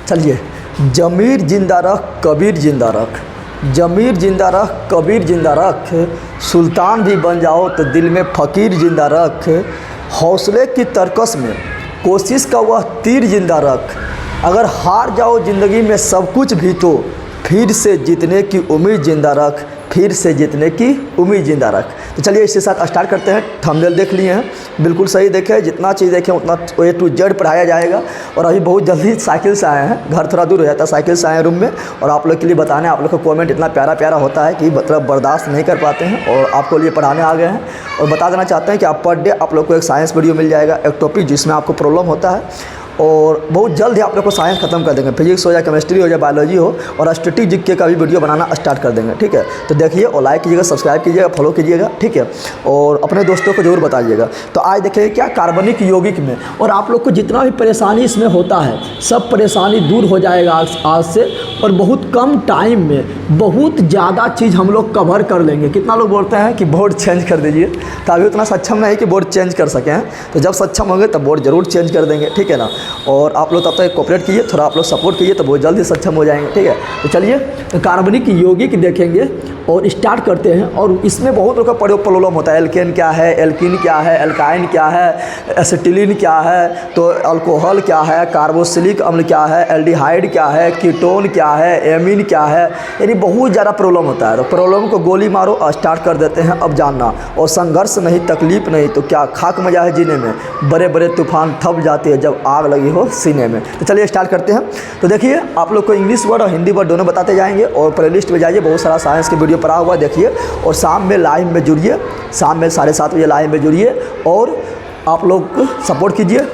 चलिए, जमीर जिंदा रख कबीर जिंदा रख, जमीर जिंदा रख कबीर जिंदा रख, सुल्तान भी बन जाओ तो दिल में फ़कीर जिंदा रख, हौसले की तरकस में कोशिश का वह तीर जिंदा रख, अगर हार जाओ ज़िंदगी में सब कुछ भी तो फिर से जीतने की उम्मीद जिंदा रख, फिर से जीतने की उम्मीद जिंदा रख। तो चलिए इसके साथ स्टार्ट करते हैं। थंबनेल देख लिए हैं, बिल्कुल सही देखें, जितना चीज़ देखें उतना A to Z पढ़ाया जाएगा। और अभी बहुत जल्दी साइकिल से आए हैं, घर थोड़ा दूर हो जाता है, साइकिल से आए हैं रूम में, और आप लोग के लिए बताने, आप लोग का कमेंट इतना प्यारा प्यारा होता है कि मतलब बर्दाश्त नहीं कर पाते हैं, और आपको लिए पढ़ाने आ गए हैं। और बता देना चाहते हैं कि आप पर डे आप लोग को एक साइंस वीडियो मिल जाएगा, एक टॉपिक जिसमें आपको प्रॉब्लम होता है, और बहुत जल्द ही आप लोग को साइंस खत्म कर देंगे, फिजिक्स हो या केमिस्ट्री हो या बायोलॉजी हो, और स्टैटिक जीके का भी वीडियो बनाना स्टार्ट कर देंगे। ठीक है, तो देखिए और लाइक कीजिएगा, सब्सक्राइब कीजिएगा, फॉलो कीजिएगा। ठीक है, और अपने दोस्तों को जरूर बताइएगा। तो आज देखिए क्या कार्बनिक यौगिक में, और आप लोग को जितना भी परेशानी इसमें होता है सब परेशानी दूर हो जाएगा आज से, और बहुत कम टाइम में बहुत ज़्यादा चीज़ हम लोग कवर कर लेंगे। कितना लोग बोलते हैं कि बोर्ड चेंज कर दीजिए, तो अभी उतना सक्षम नहीं कि बोर्ड चेंज कर सकें, तो जब सक्षम होंगे तब बोर्ड जरूर चेंज कर देंगे। ठीक है ना, और आप लोग तब तक कोऑपरेट कीजिए, थोड़ा आप लोग सपोर्ट कीजिए, तो बहुत जल्दी सक्षम हो जाएंगे। ठीक है, तो चलिए तो कार्बनिक यौगिक देखेंगे और स्टार्ट करते हैं। और इसमें बहुत लोग का प्रॉब्लम होता है, एल्केन क्या है, एल्किन क्या है, एल्काइन क्या है, एसिटिलीन क्या है, तो अल्कोहल क्या है, कार्बोक्सिलिक अम्ल क्या है, एल्डिहाइड क्या है, कीटोन क्या है, एमीन क्या है, यानी बहुत ज़्यादा प्रॉब्लम होता है। तो प्रॉब्लम को गोली मारो, स्टार्ट कर देते हैं अब जानना। और संघर्ष नहीं तकलीफ नहीं तो क्या खाक मजा है जीने में, बड़े बड़े तूफान थप जाते हैं जब आग लगी हो सीने में। तो चलिए स्टार्ट करते हैं। तो देखिए आप लोग को इंग्लिश वर्ड और हिंदी वर्ड दोनों बताते जाएंगे, और प्लेलिस्ट में जाइए, बहुत सारा साइंस के वीडियो पड़ा हुआ देखिए, और शाम में लाइव में जुड़िए, शाम में 7:30 बजे लाइव में जुड़िए, और आप लोग सपोर्ट कीजिए।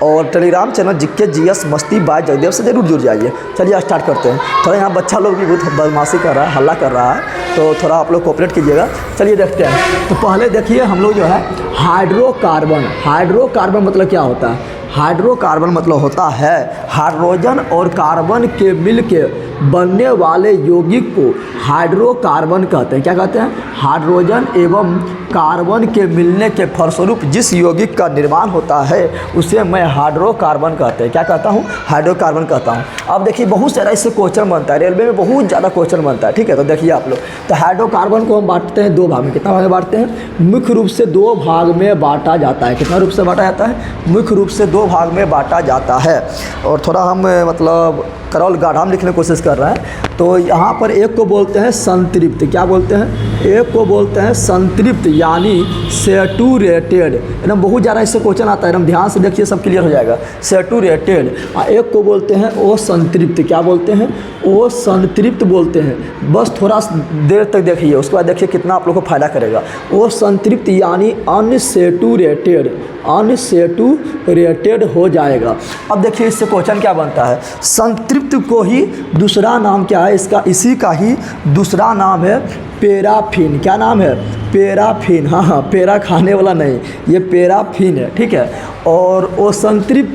और टेलीग्राम चैनल जीके जीएस मस्ती बाय जगदेव से जरूर जुड़ जाइए। चलिए स्टार्ट करते हैं। थोड़ा यहाँ बच्चा लोग भी बहुत बदमाशी कर रहा है, हल्ला कर रहा है, तो थोड़ा आप लोग कोऑपरेट कीजिएगा। चलिए देखते हैं। तो पहले देखिए हम लोग जो है हाइड्रोकार्बन, हाइड्रोकार्बन मतलब क्या होता है? हाइड्रोकार्बन मतलब होता है हाइड्रोजन और कार्बन के मिल के बनने वाले यौगिक को हाइड्रोकार्बन कहते हैं। क्या कहते हैं? हाइड्रोजन एवं कार्बन के मिलने के फलस्वरूप जिस यौगिक का निर्माण होता है उसे मैं हाइड्रोकार्बन कहते हैं। क्या कहता हूँ? हाइड्रोकार्बन कहता हूँ। अब देखिए बहुत सारा इससे क्वेश्चन बनता है, रेलवे में बहुत ज़्यादा क्वेश्चन बनता है। ठीक है, तो देखिए आप लोग, तो हाइड्रोकार्बन को हम बांटते हैं दो भाग में। कितना भाग में बांटते हैं? मुख्य रूप से दो भाग में बांटा जाता है। कितना रूप से बांटा जाता है? मुख्य रूप से दो भाग में बांटा जाता है। और थोड़ा हम मतलब करौल गाढ़ा में लिखने की कोशिश कर रहे हैं। तो यहाँ पर एक को बोलते हैं संतृप्त। क्या बोलते हैं? एक को बोलते हैं संतृप्त यानी सैचुरेटेड। एकदम बहुत ज़्यादा इससे क्वेश्चन आता है, एकदम ध्यान से देखिए, सब क्लियर हो जाएगा। सैचुरेटेड। एक को बोलते हैं ओ संतृप्त। क्या बोलते हैं? ओ संतृप्त बोलते हैं। बस थोड़ा देर तक देखिए, उसके बाद देखिए कितना आप लोग को फायदा करेगा। ओ संतृप्त यानी अनसैचुरेटेड, अनसैचुरेटेड हो जाएगा। अब देखिए इससे क्वेश्चन क्या बनता है? संतृप्त को ही दूसरा नाम क्या है इसका? इसी का ही दूसरा नाम है पैराफिन। क्या नाम है? पैराफिन। हाँ, पैरा खाने वाला नहीं, ये पैराफिन है। ठीक है, और वो संतृप्त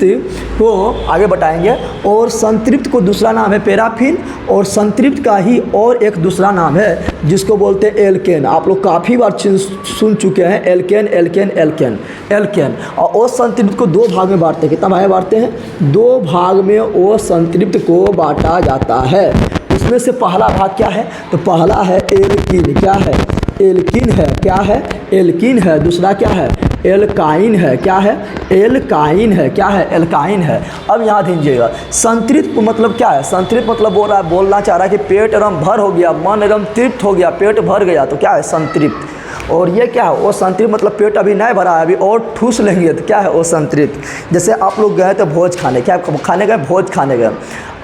को आगे बताएंगे। और संतृप्त को दूसरा नाम है पैराफिन, और संतृप्त का ही और एक दूसरा नाम है जिसको बोलते हैं एल्केन। आप लोग काफ़ी बार सुन चुके हैं एल्केन, एल्केन, एल्केन, एल्केन। और ओ संतृप्त को दो भाग में बांटते हैं। कितना भाग में बांटते हैं? दो भाग में ओ संतृप्त को बांटा जाता है। उसमें से पहला भाग क्या है? तो पहला है एल्कीन। क्या है? एल्कीन है। क्या है? एल्कीन है। दूसरा क्या है? एल्काइन है। क्या है? एल्काइन है। क्या है? एल्काइन है। अब यहाँ दीजिएगा, संतृप्त मतलब क्या है? संतृप्त मतलब बोलना चाह रहा है कि पेट एकदम भर हो गया, मन एकदम तृप्त हो गया, पेट भर गया, तो क्या है? संतृप्त। और ये क्या है? वो संतृप्त मतलब पेट अभी नहीं भरा है, अभी और ठूस लेंगे, तो क्या है? वो संतृप्त। जैसे आप लोग गए थे भोज खाने, क्या खाने गए? भोज खाने गए,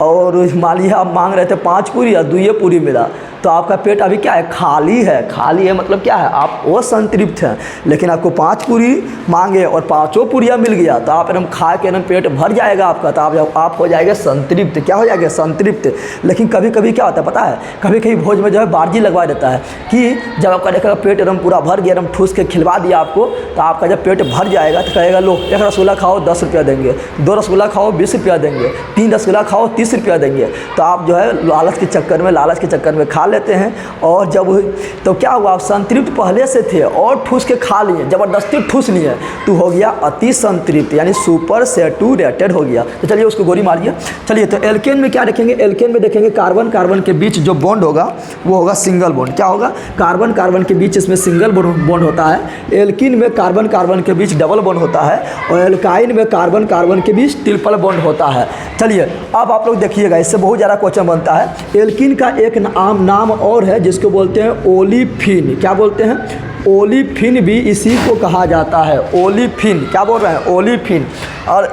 और मान लिया आप मांग रहे थे 5 पूरी या 2 पूरी मिला, तो आपका पेट अभी क्या है? खाली है। खाली है मतलब क्या है? आप वो संतृप्त हैं। लेकिन आपको 5 पूरी मांगे और 5 पूरियाँ मिल गया, तो आप एकदम खा के एकदम पेट भर जाएगा आपका, तो आप हो जाएगा संतृप्त। क्या हो जाएगा? संतृप्त। लेकिन कभी कभी क्या होता है पता है? कभी कभी भोज में जो है बार्जी लगवा देता है कि जब आपका देखा पेट एकदम पूरा भर गया, एकदम ठूस के खिलवा दिया आपको, तो आपका जब पेट भर जाएगा तो कहेगा लो 1 रसगुल्ला खाओ 10 रुपया देंगे, 2 रसगुल्ला खाओ 20 रुपया देंगे, 3 रसगुल्ला खाओ 30 20 रुपया देंगे। तो आप जो है लालच के चक्कर में खा लेते हैं, और जब तो क्या हुआ, आप संतृप्त पहले से थे और ठूस के खा लिए, ज़बरदस्ती ठूस लिए, तो हो गया अति संतृप्त, यानी सुपर सैचुरेटेड हो गया। तो चलिए उसको गोली मारिए। चलिए, तो एल्केन में क्या देखेंगे, एल्केन में देखेंगे कार्बन कार्बन के बीच जो बॉन्ड होगा वो होगा सिंगल बॉन्ड। क्या होगा, कार्बन कार्बन के बीच इसमें सिंगल बॉन्ड होता है। एल्किन में कार्बन कार्बन के बीच डबल बॉन्ड होता है, और एल्काइन में कार्बन कार्बन के बीच ट्रिपल बॉन्ड होता है। चलिए अब आप लोग देखिएगा, इससे बहुत ज़्यादा क्वेश्चन बनता है। एल्किन का एक नाम और है जिसको बोलते हैं ओलिफिन। क्या बोलते हैं, ओलिफिन भी इसी को कहा जाता है। ओलिफिन, क्या बोल रहे हैं, ओलिफिन। और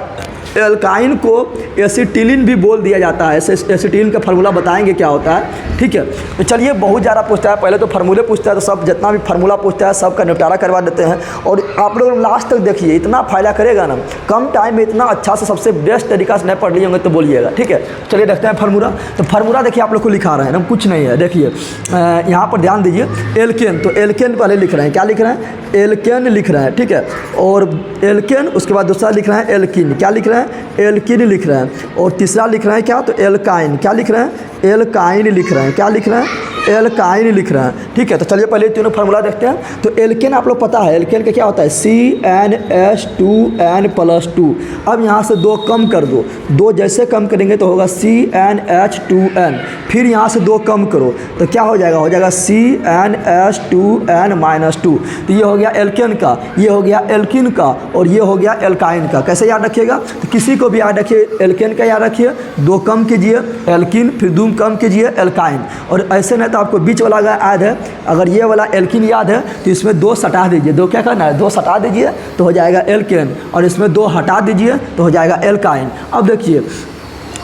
एल्काइन को एसिटिलीन भी बोल दिया जाता है। एसिटिलीन का फार्मूला बताएंगे क्या होता है, ठीक है। तो चलिए, बहुत ज़्यादा पूछता है, पहले तो फार्मूले पूछता है, तो सब जितना भी फार्मूला पूछता है सब का निपटारा करवा देते हैं। और आप लोग लास्ट तक देखिए, इतना फायदा करेगा ना, कम टाइम में इतना अच्छा से सबसे बेस्ट तरीका से नहीं पढ़ लिए होंगे तो बोलिएगा, ठीक है। चलिए देखते हैं फार्मूला। तो फार्मूला देखिए आप लोग को लिखा रहे हैं, कुछ नहीं है। देखिए यहाँ पर ध्यान दीजिए, एल्केन, तो एल्केन पहले लिख रहे हैं, क्या लिख रहे हैं, एल्केन लिख रहे हैं, ठीक है। और एल्केन, उसके बाद दूसरा लिख रहे हैं एल्किन, क्या लिख रहे हैं, एल्किन लिख रहे हैं। और तीसरा लिख रहे हैं क्या, तो एल्काइन, क्या लिख रहे हैं, एल्काइन लिख रहे हैं, क्या लिख रहे हैं, एल्काइन लिख रहे हैं, ठीक है। तो चलिए पहले तीनों फार्मूला देखते हैं। तो एल्केन आप लोग पता है, एल्केन का क्या होता है, CnH2n+2। अब यहाँ से 2 कम कर दो, 2 जैसे कम करेंगे तो होगा CnH2n, फिर यहाँ से 2 कम करो तो क्या हो जाएगा, CnH2n-2। तो ये हो गया एल्केन का, ये हो गया एल्किन का, और ये हो गया एल्काइन का। कैसे याद रखिएगा, तो किसी को भी याद रखिए, एल्केन का याद रखिए, 2 कम कीजिए एल्किन, फिर 2 कम कीजिए एल्काइन। और ऐसे नहीं तो आपको बीच वाला याद है, अगर ये वाला एल्किन याद है तो इसमें 2 सटा दीजिए, 2 क्या करना है, 2 सटा दीजिए तो हो जाएगा एल्केन, और इसमें 2 हटा दीजिए तो हो जाएगा एल्काइन। अब देखिए,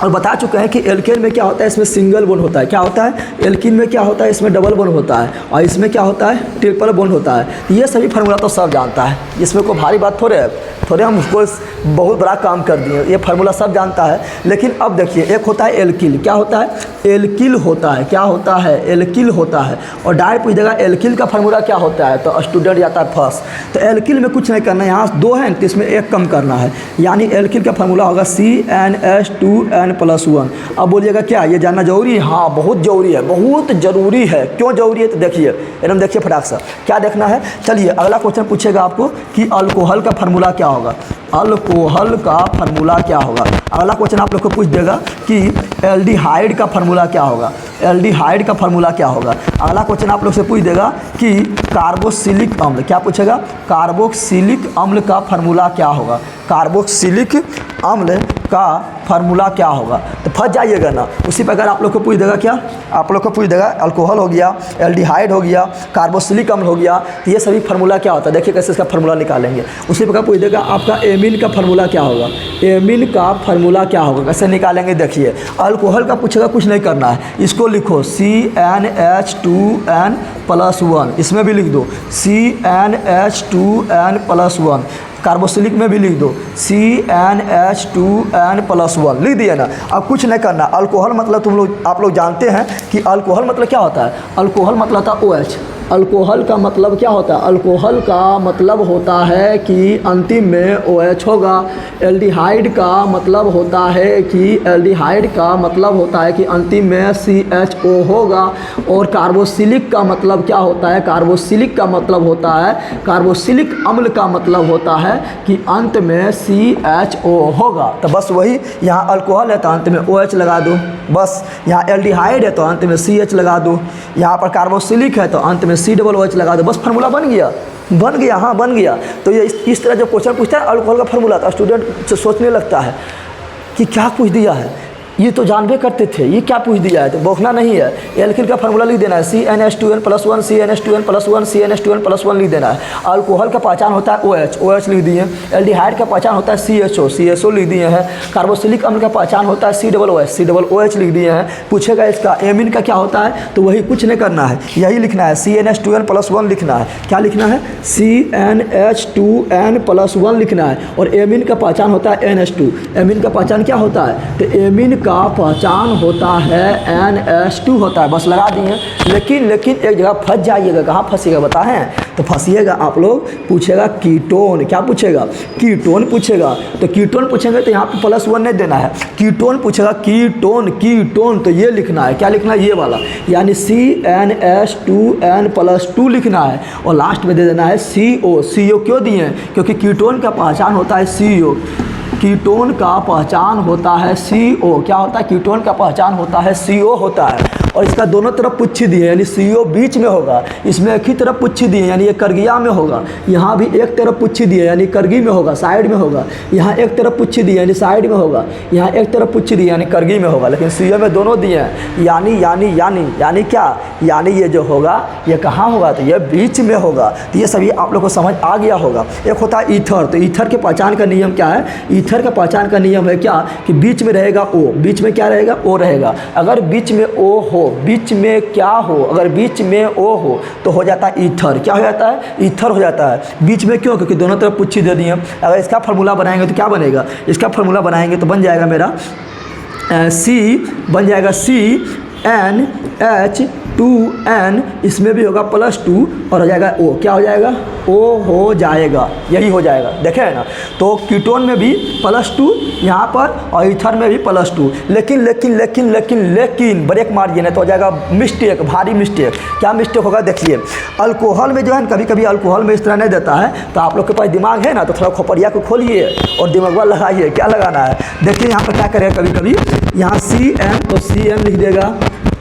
और बता चुके हैं कि एल्केन में क्या होता है, इसमें सिंगल बॉन्ड होता है। क्या होता है, एल्किन में क्या होता है, इसमें डबल बॉन्ड होता है, और इसमें क्या होता है, ट्रिपल बॉन्ड होता है। तो ये सभी फार्मूला तो सब जानता है, इसमें कोई भारी बात थोड़े है, थोड़े हम उसको बहुत बड़ा काम कर दिए, ये फार्मूला सब जानता है। लेकिन अब देखिए, एक होता है एल्किल, क्या होता है, एल्किल होता है, क्या होता है, एल्किल होता है। और डायरेक्ट पूछ देगा एल्किल का फार्मूला क्या होता है, तो स्टूडेंट जाता है फर्स्ट। तो एल्किल में कुछ नहीं करना है, यहाँ 2 हैं तो इसमें 1 कम करना है, यानी एल्किल का फार्मूला होगा CnH2n+1। अब बोलिएगा क्या ये जानना जरूरी है, हाँ बहुत ज़रूरी है, बहुत ज़रूरी है। क्यों ज़रूरी है, तो देखिए एकदम देखिए फटाक सा क्या देखना है। चलिए अगला क्वेश्चन पूछेगा आपको कि अल्कोहल का फार्मूला क्या होगा, अल्कोहल का फार्मूला क्या होगा। अगला क्वेश्चन आप लोग को पूछ देगा कि एल्डिहाइड का फार्मूला क्या होगा, एल्डिहाइड का फार्मूला क्या होगा। अगला क्वेश्चन आप लोग से पूछ देगा कि कार्बोक्सिलिक अम्ल, क्या पूछेगा, कार्बोक्सिलिक अम्ल का फार्मूला क्या होगा, कार्बोक्सिलिक अम्ल का फार्मूला क्या होगा। तो फंस जाइएगा ना, उसी प्रकार आप लोग को पूछ देगा क्या, आप लोग को पूछ देगा अल्कोहल हो गया, एल्डिहाइड हो गया, कार्बोक्सिलिक अम्ल हो गया, तो ये सभी फार्मूला क्या होता है, देखिए कैसे इसका फार्मूला निकालेंगे। उसी प्रकार पूछ देगा आपका एमीन का फार्मूला क्या होगा, एमीन का फार्मूला क्या होगा, कैसे निकालेंगे। देखिए अल्कोहल का पूछेगा, कुछ नहीं करना है, इसको लिखो CnH2n+1, इसमें भी लिख दो CnH2n+1। कार्बोक्सिलिक में भी लिख दो CnH2n+1, लिख दिया ना। अब कुछ नहीं करना। अल्कोहल मतलब आप लोग जानते हैं कि अल्कोहल मतलब क्या होता है, अल्कोहल मतलब होता है OH। अल्कोहल का मतलब क्या होता है, अल्कोहल का मतलब होता है कि अंतिम में OH होगा। एल्डिहाइड का मतलब होता है कि एल्डिहाइड का मतलब होता है कि अंतिम में CHO होगा। और कार्बोक्सिलिक का मतलब क्या होता है, कार्बोक्सिलिक का मतलब होता है, कार्बोक्सिलिक अम्ल का मतलब होता है कि अंत में CHO होगा। तो बस वही, यहाँ अल्कोहल है तो अंत में OH लगा दो, बस। यहाँ एल्डिहाइड है तो अंत में CH लगा दो, यहाँ पर कार्बोक्सिलिक है तो अंत में COOH लगा दो, बस फार्मूला बन गया, बन गया, हाँ बन गया। तो ये इस तरह जब क्वेश्चन पूछता है अल्कोहल का फार्मूला, तो स्टूडेंट सोचने लगता है कि क्या पूछ दिया है, ये तो जानबे करते थे, ये क्या पूछ दिया है। तो बौखना नहीं है, एल्किल का फार्मूला लिख देना है CnH2n+1, CnH2n+1, CnH2n+1 लिख देना है। अल्कोहल का पहचान होता है OH, OH लिख दिए। एल्डिहाइड का पहचान होता है CHO, CHO लिख दिए हैं। कार्बोक्सिलिक अम्ल का पहचान होता है COOH, COOH लिख दिए हैं। पूछेगा इसका एमीन का क्या होता है, तो वही कुछ नहीं करना है, यही लिखना है CnH2n+1 लिखना है। क्या लिखना है, CnH2n+1 लिखना है। और एमीन का पहचान होता है NH2, एमीन का पहचान क्या होता है, तो एमीन का का पहचान होता है NH2 होता है, बस लगा दिए। लेकिन एक जगह फंस जाइएगा, कहाँ फंसिएगा बताएं? तो फंसिएगा आप लोग, पूछेगा कीटोन, क्या पूछेगा? कीटोन पूछेगा। तो कीटोन पूछेंगे तो यहाँ पे +1 नहीं देना है, कीटोन पूछेगा, कीटोन तो ये लिखना है, क्या लिखना है? ये वाला, यानी CnH2n+2 लिखना है और लास्ट में दे देना है CO क्यों दिए? क्योंकि कीटोन का पहचान होता है CO, कीटोन का पहचान होता है CO। क्या होता है? कीटोन का पहचान होता है CO होता है। और इसका दोनों तरफ पुच्छ दिए, यानी CO बीच में होगा, इसमें एक ही तरफ पुच्छ दिए, यानी ये करगिया में होगा। यहाँ भी एक तरफ पुच्छ दिए, यानी करगी में होगा, साइड में होगा। यहाँ एक तरफ पुच्छ दिए, यानी साइड में होगा। यहाँ एक तरफ पुच्छ दिए, यानी करगी में होगा। लेकिन CO में दोनों दिए हैं, यानी क्या? यानी ये जो होगा ये कहाँ होगा? तो ये बीच में होगा। तो ये सभी आप लोग को समझ आ गया होगा। एक होता है ईथर, तो ईथर के पहचान का नियम क्या है? ईथर का पहचान का नियम है क्या? कि बीच में रहेगा O, बीच में क्या रहेगा? O रहेगा। अगर बीच में O हो, बीच में क्या हो? अगर बीच में O हो तो हो जाता है ईथर। क्या हो जाता है? ईथर हो जाता है। बीच में क्यों? क्योंकि दोनों तरफ पुच्छी दे दिए। अगर इसका फार्मूला बनाएंगे तो क्या बनेगा? इसका फार्मूला बनाएंगे तो बन जाएगा मेरा बन जाएगा CnH2n, इसमें भी होगा +2 और हो जाएगा O। क्या हो जाएगा? O हो जाएगा, यही हो जाएगा। देखे है ना? तो कीटोन में भी +2 यहाँ पर और ईथर में भी +2। लेकिन ब्रेक मारिए ना तो हो जाएगा मिस्टेक, भारी मिस्टेक। क्या मिस्टेक होगा? देखिए, अल्कोहल में जो है कभी कभी अल्कोहल में इस तरह नहीं देता है। तो आप लोग के पास दिमाग है ना, तो थोड़ा खोपड़िया को खोलिए और दिमागवा लगाइए, क्या लगाना है। देखिए यहाँ पर क्या करेगा, कभी कभी यहाँ CN तो CN लिख देगा,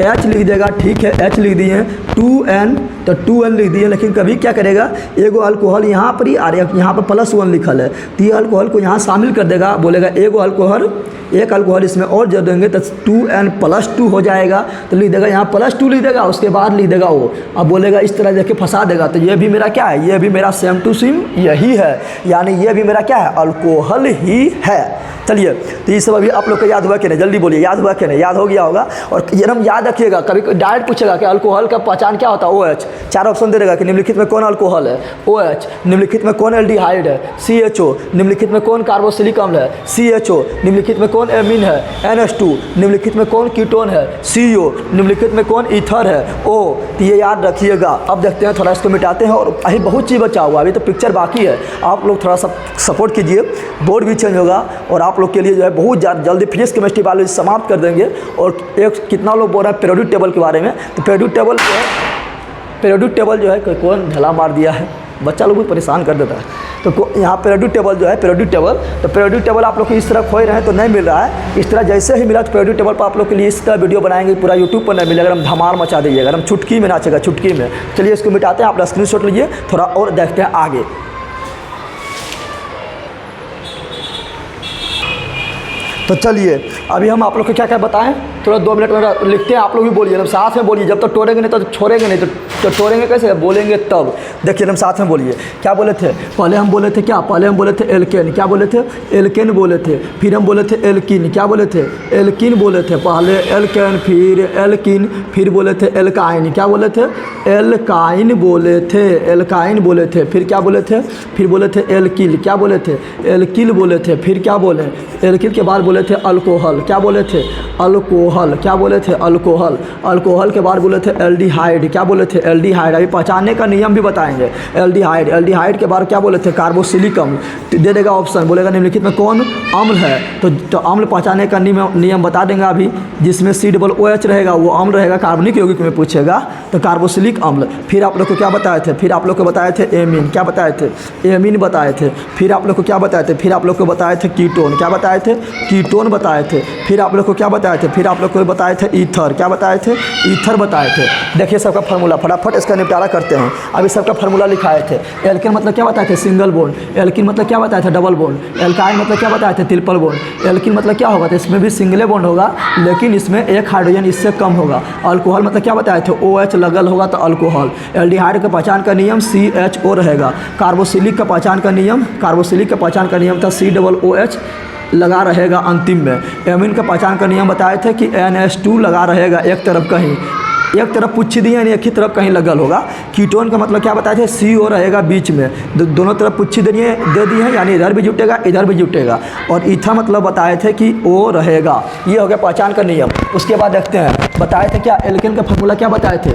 H लिख देगा, ठीक है H लिख दिए, 2N तो 2N लिख दिए। लेकिन कभी क्या करेगा, एगो अल्कोहल यहाँ पर ही आ रहा है, यहाँ पर +1 लिखल है, तो ये अल्कोहल को यहाँ शामिल कर देगा, बोलेगा एक अल्कोहल इसमें और जोड़ देंगे तो 2N+2 हो जाएगा। तो लिख देगा यहाँ +2 लिख देगा, उसके बाद लिख देगा O। अब बोलेगा इस तरह देख के फंसा देगा। तो ये भी मेरा क्या है? ये भी मेरा सेम टू सेम यही है, यानी ये भी मेरा क्या है? अल्कोहल ही है। चलिए, तो ये सब अभी आप लोग को याद हुआ कि नहीं? जल्दी बोलिए, याद हुआ कि नहीं? याद हो गया होगा। और ये हम याद रखिएगा, कभी डायरेक्ट पूछेगा कि अल्कोहल का पहचान क्या होता है? OH। 4 ऑप्शन दे देगा कि निम्नलिखित में कौन अल्कोहल है? OH। निम्नलिखित में कौन एल्डिहाइड है? CHO। निम्नलिखित में कौन कार्बोक्सिलिक अम्ल है? CHO। निम्नलिखित में कौन एमीन है? NH2। निम्नलिखित में कौन कीटोन है? CO। निम्नलिखित में कौन ईथर है? O। तो ये याद रखिएगा। अब देखते हैं, थोड़ा इसको मिटाते हैं। और अभी बहुत चीज़ बचा हुआ, अभी तो पिक्चर बाकी है। आप लोग थोड़ा सा सपोर्ट कीजिए, बोर्ड भी चेंज होगा और आप लोग के लिए जो है बहुत जल्दी फिजिक्स केमिस्ट्री बायोलॉजी समाप्त कर देंगे। और एक कितना लोग बोल रहे हैं पीरियोडिक टेबल के बारे में, तो पीरियोडिक टेबल जो है कौन ढला मार दिया है, बच्चा लोग भी परेशान कर देता है। तो यहाँ पीरियोडिक टेबल जो है, पीरियोडिक टेबल आप लोग को इस तरह खोए रहे तो नहीं मिल रहा है। इस तरह जैसे ही मिला तो पीरियोडिक टेबल पर आप लोग के लिए इस तरह वीडियो बनाएंगे, पूरा यूट्यूब पर नहीं मिलेगा, हम धमाल मचा दीजिएगा, हम चुटकी में नाचेगा, चुटकी में। चलिए इसको मिटाते हैं, आप लोग स्क्रीनशॉट लीजिए, थोड़ा और देखते हैं आगे। तो चलिए अभी हम आप लोग को क्या क्या बताएं, थोड़ा 2 मिनट में लिखते हैं, आप लोग भी बोलिए, हम साथ में बोलिए। जब तक तोड़ेंगे नहीं तो छोड़ेंगे नहीं, तो तोड़ेंगे कैसे? बोलेंगे तब। देखिए हम साथ में बोलिए। क्या बोले थे? पहले हम बोले थे क्या? पहले हम बोले थे एल्केन। क्या बोले थे? एल्केन बोले थे। फिर हम बोले थे एल्किन। क्या बोले थे? एल्किन बोले थे। पहले एल्केन, फिर एल्किन, फिर बोले थे एल्काइन। क्या बोले थे? एल्काइन बोले थे, एल्काइन बोले थे। फिर क्या बोले थे? फिर बोले थे एल्किल। क्या बोले थे? एल्किल बोले थे। फिर क्या बोले? एल्किल के बाद बोले थे अल्कोहल। क्या बोले थे? अल्कोहल। क्या बोले थे? अल्कोहल। अल्कोहल के बाद बोले थे एल्डिहाइड। क्या बोले थे? एल्डिहाइड। अभी पहचानने का नियम भी बताएंगे। एल्डिहाइड के बाद क्या बोले थे? कार्बोक्सिलिक अम्ल। दे देगा ऑप्शन, बोलेगा निम्नलिखित में कौन अम्ल है, तो अम्ल पहचानने का नियम बता देंगे अभी। जिसमें COOH रहेगा वो अम्ल रहेगा, कार्बनिक यौगिक में पूछेगा तो कार्बोक्सिलिक अम्ल। फिर आप लोग को क्या बताए थे? फिर आप लोग को बताए थे एमीन। क्या बताए थे? एमीन बताए थे। फिर आप लोग को क्या बताए थे? फिर आप लोग को बताए थे कीटोन। क्या बताए थे? कीटोन बताए थे। फिर आप लोग को क्या बताए थे? फिर आप लोग को बताए थे ईथर। क्या बताए थे? ईथर बताए थे। देखिए सबका फार्मूला, फटाफट इसका निपटारा करते हैं। अभी सबका फार्मूला लिखाए थे। एल्केन मतलब क्या बताए थे? Single bond. एल्किन मतलब क्या बताए थे? Double bond. एल्काइन मतलब क्या बताए थे? Triple bond. एल्किन मतलब क्या होगा? तो इसमें भी सिंगल बॉन्ड होगा, लेकिन इसमें एक हाइड्रोजन इससे कम होगा। अल्कोहल मतलब क्या बताए थे? OH लगल होगा तो अल्कोहल। एल्डिहाइड का पहचान का नियम CHO रहेगा। कार्बोक्सिलिक का पहचान का नियम था COOH लगा रहेगा अंतिम में। एमीन का पहचान का नियम बताए थे कि NH2 लगा रहेगा एक तरफ कहीं। एक तरफ पुच्छी दी है यानी एक ही तरफ कहीं लगल होगा। कीटोन का मतलब क्या बताए थे, CO रहेगा बीच में, दोनों तरफ पुच्छी दे दी है यानी इधर भी जुटेगा इधर भी जुटेगा। और ईथा मतलब बताए थे कि O रहेगा। ये हो गया पहचान का नियम। उसके बाद देखते हैं बताए थे क्या, एल्केन का फार्मूला क्या बताए थे।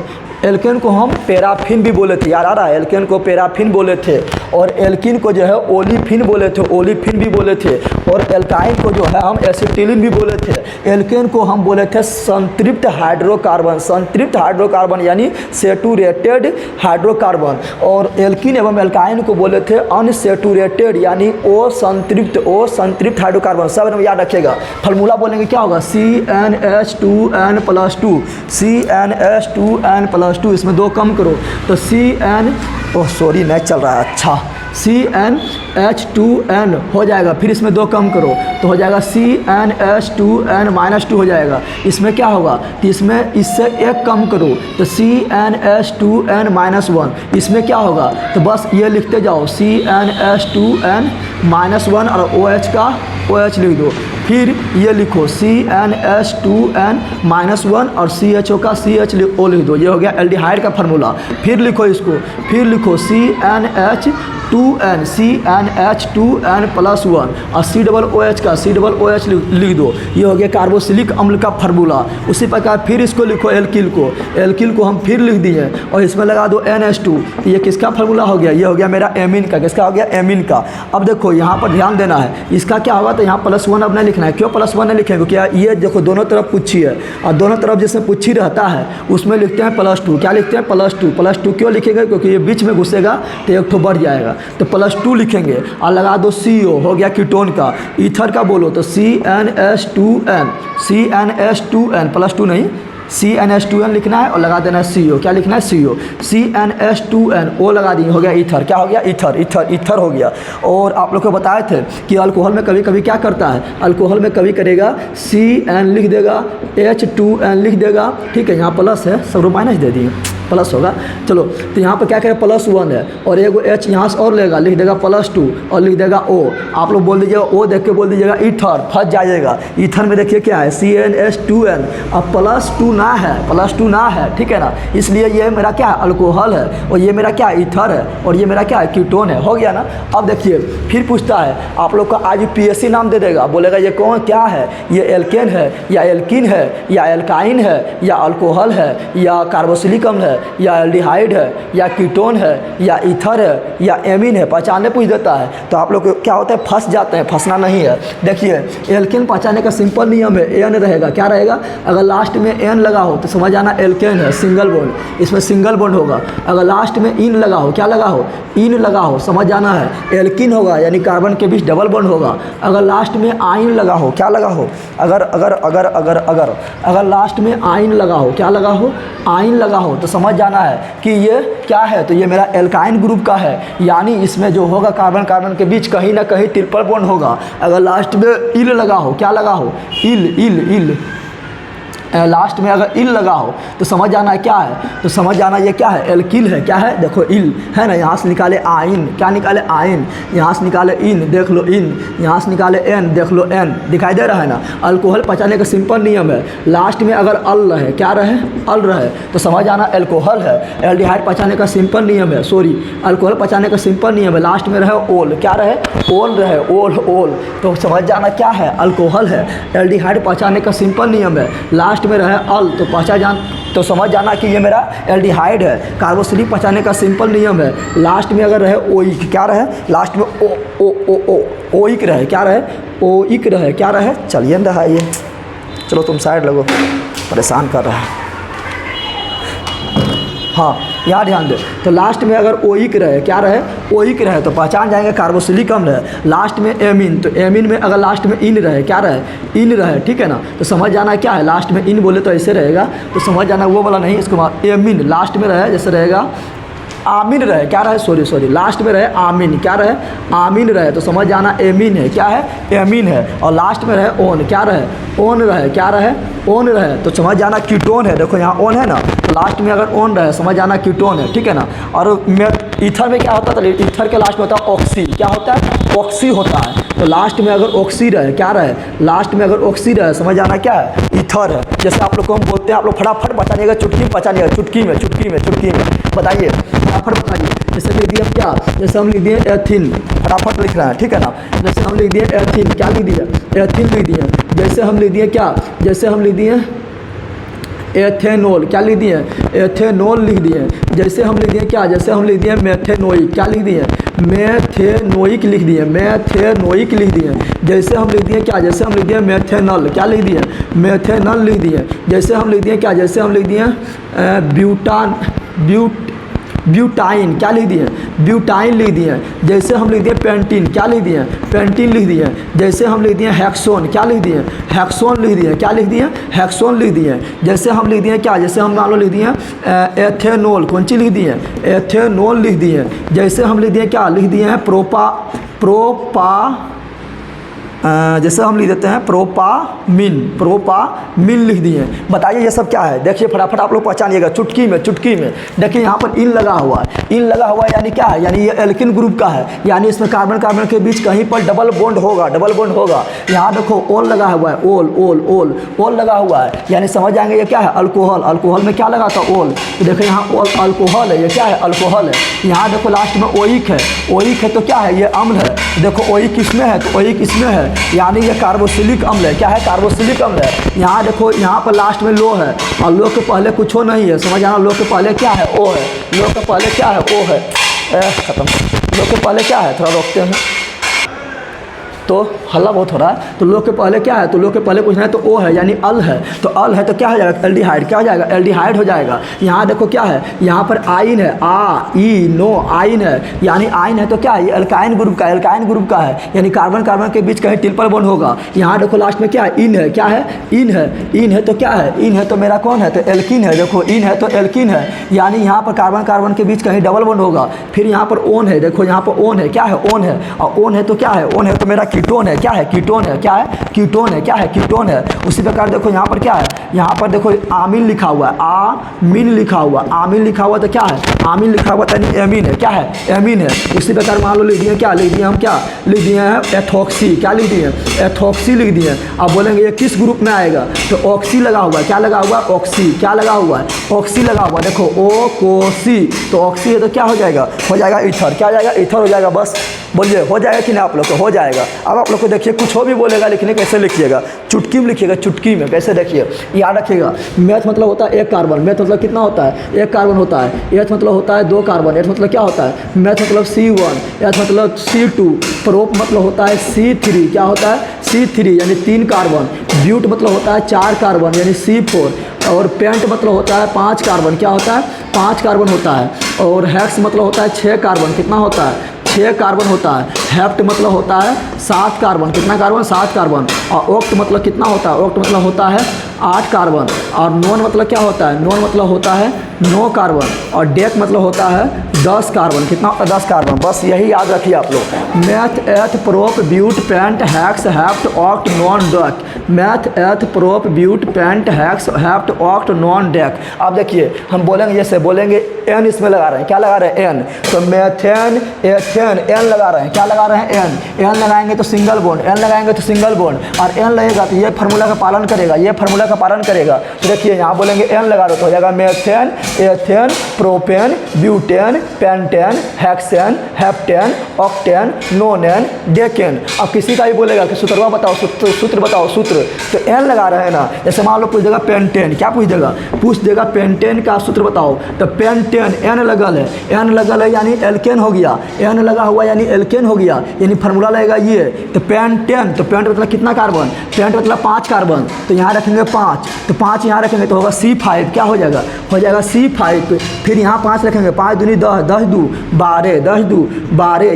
एल्केन को हम पैराफिन भी बोले थे, याद आ रहा है, एल्केन को पैराफिन बोले थे। और एल्किन को जो है ओलिफिन बोले थे, ओलिफिन भी बोले थे। और एल्काइन को जो है हम एसिटिलीन भी बोले थे। एल्केन को हम बोले थे संतृप्त हाइड्रोकार्बन, संतृप्त हाइड्रोकार्बन यानी सेचुरेटेड हाइड्रोकार्बन। और एल्किन एवं एल्काइन को बोले थे अनसेचुरेटेड यानी ओ संतृप्त हाइड्रोकार्बन। सब एकदम याद रखिएगा। फार्मूला बोलेंगे क्या होगा, CnH2n+2, CnH2n+2। इसमें 2 कम करो तो नहीं चल रहा है, अच्छा CnH2n हो जाएगा। फिर इसमें 2 कम करो तो हो जाएगा CnH2n-2 हो जाएगा। इसमें क्या होगा, तो इसमें इससे 1 कम करो तो CnH2n-1। इसमें क्या होगा, तो बस ये लिखते जाओ CnH2n-1 और OH का OH लिख दो। फिर ये लिखो CnH2n-1 और CHO का CHO लिख दो। ये हो गया एल्डिहाइड का फार्मूला। फिर लिखो इसको, फिर लिखो CnH2n+1 और COOH का COOH लिख दो। ये हो गया कार्बोक्सिलिक अम्ल का फार्मूला। उसी प्रकार फिर इसको लिखो एल्किल को हम फिर लिख दिए और इसमें लगा दो NH2। ये किसका फार्मूला हो गया, ये हो गया मेरा एमीन का। किसका हो गया, एमीन का। अब देखो यहाँ पर ध्यान देना है, इसका क्या होगा, तो यहाँ +1 अब नहीं लिखना है। क्यों +1 नहीं लिखेंगे, क्या ये देखो दोनों तरफ पुच्छी है और दोनों तरफ जिसमें पुच्छी रहता है उसमें लिखते हैं +2। क्या लिखते हैं, +2 क्यों लिखेंगे, क्योंकि ये बीच में घुसेगा तो 1 ठो बढ़ जाएगा तो +2 लिखेंगे और लगा दो CO, हो गया कीटोन का। ईथर का बोलो तो CnH2n +2 नहीं, CnH2n लिखना है और लगा देना है CO। क्या लिखना है, CO। CnH2n O लगा दिए, हो गया ईथर। क्या हो गया, ईथर हो गया। और आप लोग को बताए थे कि अल्कोहल में कभी कभी क्या करता है, अल्कोहल में कभी करेगा CN लिख देगा, H2n लिख देगा, ठीक है। यहाँ प्लस है, सब माइनस दे दिए, प्लस होगा। चलो तो यहाँ पर क्या करेगा, +1 है और एगो H यहाँ से और लेगा, लिख देगा +2 और लिख देगा O। आप लोग बोल दीजिएगा O देख के बोल दीजिएगा ईथर, फंस जाइएगा। ईथर में देखिए क्या है, CnH2n अब +2 ना है, ठीक है ना। इसलिए ये मेरा क्या है, अल्कोहल है और ये मेरा क्या है, ईथर है और ये मेरा क्या है, कीटोन है। हो गया ना। अब देखिए फिर पूछता है आप लोग का, आज PSC नाम दे देगा, बोलेगा ये कौन क्या है, ये एल्केन है या एल्किन है या एल्काइन है या अल्कोहल है या कार्बोक्सिलिक अम्ल है या एल्डिहाइड है या कीटोन है या ईथर है या एमीन है, पहचानने पूछ देता है। तो आप लोग क्या होता है, फंस जाते हैं। फंसना नहीं है। देखिए एल्केन पहचानने का सिंपल नियम है, N रहेगा। क्या रहेगा, अगर लास्ट में N लगा हो तो समझ आना एल्केन है, सिंगल बॉन्ड, इसमें सिंगल बॉन्ड होगा। अगर लास्ट में इन लगा हो, क्या लगा हो, इन लगा हो, समझ आना है एल्किन होगा यानी कार्बन के बीच डबल बॉन्ड होगा। अगर लास्ट में आइन लगा हो, क्या लगा हो, अगर लास्ट में आइन लगा हो, क्या लगा हो, आइन लगा हो, तो समझ जाना है कि ये क्या है, तो ये मेरा एल्काइन ग्रुप का है। यानी इसमें जो होगा कार्बन कार्बन के बीच कहीं ना कहीं ट्रिपल बॉन्ड होगा। अगर लास्ट में इल लगा हो, क्या लगा हो, इल लास्ट में अगर इल लगा हो तो समझ जाना है क्या है, तो समझ जाना ये क्या है, एल्किल है। क्या है, देखो इल है ना, यहाँ से निकाले आइन, क्या निकाले आइन, यहाँ से निकाले इन, देख लो इन, यहाँ से निकाले एन, देख लो एन, दिखाई दे रहा है ना। अल्कोहल पचाने का सिंपल नियम है, लास्ट में अगर अल रहे, क्या रहे, अल रहे, तो समझ जाना एल्कोहल है। एल्डिहाइड पचाने का सिंपल नियम है, अल्कोहल पचाने का सिंपल नियम है, लास्ट में रहे ओल, क्या रहे, ओल रहे, ओल, तो समझ जाना क्या है, अल्कोहल है। एल्डिहाइड पचाने का सिंपल नियम है, लास्ट में रहे अल तो समझ जाना कि ये मेरा एल्डिहाइड है। कार्बोक्सिलिक पचाने का सिंपल नियम है, लास्ट में अगर रहे ओइक, क्या रहे, लास्ट में ओइक रहे, क्या रहे, ओइक रहे, क्या रहे, चलिए रहा ये, चलो तुम साइड लगो, परेशान कर रहा है। हाँ यहाँ ध्यान दे, तो लास्ट में अगर ओइक रहे, क्या रहे, ओइक रहे, तो पहचान जाएंगे कार्बोक्सिलिक अम्ल है। लास्ट में एमीन, तो एमीन में अगर लास्ट में इन रहे, क्या रहे, इन रहे, ठीक है ना, तो समझ जाना क्या है, लास्ट में इन बोले तो ऐसे रहेगा, तो समझ जाना वो वाला नहीं, इसके बाद एमीन लास्ट में रहे, जैसे रहेगा आमीन रहे, क्या रहे, सॉरी लास्ट में रहे आमीन, क्या रहे, आमीन रहे, तो समझ जाना एमीन है, क्या है, एमीन है। और लास्ट में रहे ओन, क्या रहे, ओन रहे, क्या रहे, ओन रहे, तो समझ जाना कीटोन है। देखो यहाँ ओन है ना, तो लास्ट में अगर ओन रहे समझ जाना कीटोन है, ठीक है ना। और ईथर में क्या होता है, ईथर के लास्ट में होता है ऑक्सी, क्या होता है, ऑक्सी होता है। तो लास्ट में अगर ऑक्सी रहे, क्या रहे, लास्ट में अगर ऑक्सी रहे, समझ आना क्या है, ईथर है। जैसे आप लोग को हम बोलते हैं, आप लोग फटाफट बचानिएगा, चुटकी में बचानिएगा, चुटकी में चुटकी में चुटकी में बताइए, फटाफट बताइए। जैसे लिख दिए हम क्या, जैसे हम लिख दिए एथिन, फटाफट लिख रहे हैं, ठीक है ना। जैसे हम लिख दिए एथिन, क्या लिख दिए, एथिन लिख दिए। जैसे हम लिख दिए क्या, जैसे हम लिख दिए एथेनॉल, क्या लिख दिए, एथेनॉल लिख दिए। जैसे हम लिख दिए क्या, जैसे हम लिख दिए मेथेनोइक, क्या लिख दिए, मेथेनोइक लिख दिए, मेथेनोइक लिख दिए। जैसे हम लिख दिए क्या, जैसे हम लिख दिए मेथेनल, क्या लिख दिए, मेथेनल लिख दिए। जैसे हम लिख दिए क्या, जैसे हम लिख दिए ब्यूटाइन, क्या लिख दिए, ब्यूटाइन लिख दिए। जैसे हम लिख दिए पेंटीन, क्या लिख दिए, पेंटीन लिख दिए। जैसे हम लिख दिए हेक्सोन, क्या लिख दिए, हेक्सोन लिख दिए, क्या लिख दिए, हेक्सोन लिख दिए। जैसे हम लिख दिए क्या, जैसे हम मान लो लिख दिए एथेनॉल, कौन सी लिख दिए, एथेनॉल लिख दिए। जैसे हम लिख दिए क्या, लिख दिए हैं जैसे हम लिख देते हैं प्रोपामिन लिख दिए। बताइए ये सब क्या है, देखिए फटाफट आप लोग पहचानिएगा, चुटकी में चुटकी में। देखिए यहाँ पर इन लगा हुआ है, इन लगा हुआ है यानी क्या है, यानी ये एल्किन ग्रुप का है, यानी इसमें कार्बन कार्बन के बीच कहीं पर डबल बॉन्ड होगा, डबल बॉन्ड होगा। यहाँ देखो ओल लगा हुआ है, ओल लगा हुआ है, यानी समझ जाएंगे ये क्या है, अल्कोहल। अल्कोहल में क्या लगा था, ओल। तो देखो यहाँ अल्कोहल है, ये क्या है, अल्कोहल है। यहाँ देखो लास्ट में ओइक है, ओइक है तो क्या है, ये अम्ल है। देखो ओइक किसमें है, तो ओइक इसमें है, यानी ये कार्बोक्सिलिक अम्ल है। क्या है, कार्बोक्सिलिक अम्ल है। यहाँ देखो यहाँ पर लास्ट में लो है, और लो के पहले कुछ नहीं है, समझ आना। लो के पहले क्या है, ओ है। लो के पहले क्या है, ओ है। खत्म। लो के पहले क्या है, थोड़ा रोकते हैं, तो हल्ला बहुत हो रहा है। तो लो के पहले क्या है, तो लो के पहले कुछ नहीं है, तो ओ है, यानी अल है। तो अल है तो क्या हो जाएगा, एल्डिहाइड। क्या हो जाएगा, एल्डिहाइड हो जाएगा। यहाँ देखो क्या है, यहाँ पर आइन है, आ ई नो आइन है, यानी आइन है तो क्या है, ये अल्काइन ग्रुप का, अल्काइन ग्रुप का है, यानी कार्बन कार्बन के बीच कहीं ट्रिपल बॉन्ड होगा। यहाँ देखो लास्ट में क्या है, इन है। क्या है, इन है। इन है तो क्या है, इन है तो मेरा कौन है, तो एल्किन है। देखो इन है तो एल्किन है, यानी यहाँ पर कार्बन कार्बन के बीच कहीं डबल बॉन्ड होगा। फिर यहाँ पर ओन है, देखो यहाँ पर ओन है, क्या है, ओन है। और ओन है तो क्या है, ओन है तो मेरा कीटोन है। क्या है, कीटोन है। क्या है, कीटोन है। क्या है, कीटोन है। उसी प्रकार देखो यहाँ पर क्या है, यहाँ पर देखो आमीन लिखा हुआ है, आमीन लिखा हुआ, आमीन लिखा हुआ तो क्या है, आमीन लिखा हुआ यानी एमीन है। क्या है, एमीन है। उसी प्रकार मान लो लिख दिए क्या, लिख दिए हम क्या, लिख दिए हैं एथॉक्सी। क्या लिख दिए, एथॉक्सी लिख दिए। अब बोलेंगे ये किस ग्रुप में आएगा, तो ऑक्सी लगा हुआ है। क्या लगा हुआ है, ऑक्सी। क्या लगा हुआ है, ऑक्सी लगा हुआ। देखो ओ कोसी, तो ऑक्सी है तो क्या हो जाएगा, हो जाएगा ईथर। क्या हो जाएगा, ईथर हो जाएगा। बस बोलिए हो जाएगा कि नहीं, आप लोग को हो जाएगा। अब आप लोग को देखिए कुछ हो भी बोलेगा लिखने, कैसे लिखिएगा, चुटकी में लिखिएगा, चुटकी में। कैसे देखिए, याद रखिएगा, मेथ मतलब होता है एक कार्बन। मेथ मतलब कितना होता है, एक कार्बन होता है। एथ मतलब होता है दो कार्बन। एथ मतलब क्या होता है, मेथ मतलब C1, एथ मतलब C2, प्रोप मतलब होता है C3। क्या होता है, C3 यानी 3 कार्बन। ब्यूट मतलब होता है 4 कार्बन यानी C4, और पेंट मतलब होता है 5 कार्बन। क्या होता है, 5 कार्बन होता है। और हेक्स मतलब होता है 6 कार्बन। कितना होता है, 6 कार्बन होता है। हेप्ट मतलब होता है 7 कार्बन। कितना कार्बन, 7 कार्बन। और ओक्ट मतलब कितना होता है, ओक्ट मतलब होता है 8 कार्बन। और नॉन मतलब क्या होता है, नॉन मतलब होता है 9 कार्बन। और डेक मतलब होता है 10 कार्बन। कितना होता है, 10 कार्बन। बस यही याद रखिए आप लोग। Meth, eth, prop, but, pent, hex, hept, oct, non, dec. Meth, eth, prop, but, pent, hex, hept, oct, non, dec. अब देखिए हम बोलेंगे, जैसे बोलेंगे एन इसमें लगा रहे हैं। क्या लगा रहे हैं, एन। तो मेथेन, एथेन, एन लगा रहे हैं। क्या लगा रहे हैं, एन। एन लगाएंगे तो सिंगल बॉन्ड, एन लगाएंगे तो सिंगल बॉन्ड। और एन लगेगा तो ये फार्मूला का पालन करेगा, ये फार्मूला का पालन करेगा। तो देखिए यहाँ बोलेंगे एन लगा रहे तो हो जाएगा methane, ethane, propane, butane, pentane, hexane, heptane, octane, नोनेन, decane. अब किसी का भी बोलेगा कि सूत्रवा बताओ, सूत्र बताओ, सूत्र। तो एन लगा रहे हैं ना। जैसे मान लो पूछ देगा पेंटेन, क्या पूछ देगा, पूछ देगा पेंटेन का सूत्र बताओ। तो पेंटेन एन लगल है, एन लगल है यानी एल्केन हो गया। एन लगा हुआ यानी एल्केन हो गया, यानी फार्मूला लगेगा ये। तो पेंटेन, तो पेंट मतलब कितना कार्बन, पेंट मतलब 5 कार्बन। तो यहाँ रखेंगे 5, तो 5 यहाँ रखेंगे तो होगा C5। क्या हो जाएगा, हो जाएगा C5। फिर यहाँ 5 रखेंगे, 5 दूनी 10, 10 दू 12, 10 दू 12,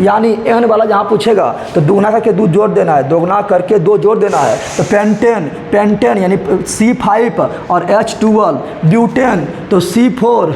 यानी एन वाला जहाँ पूछेगा तो दोगुना करके 2 जोड़ देना है, दोगुना करके 2 जोड़ देना है। तो पेंटेन यानी C5 और H12, ब्यूटेन तो C4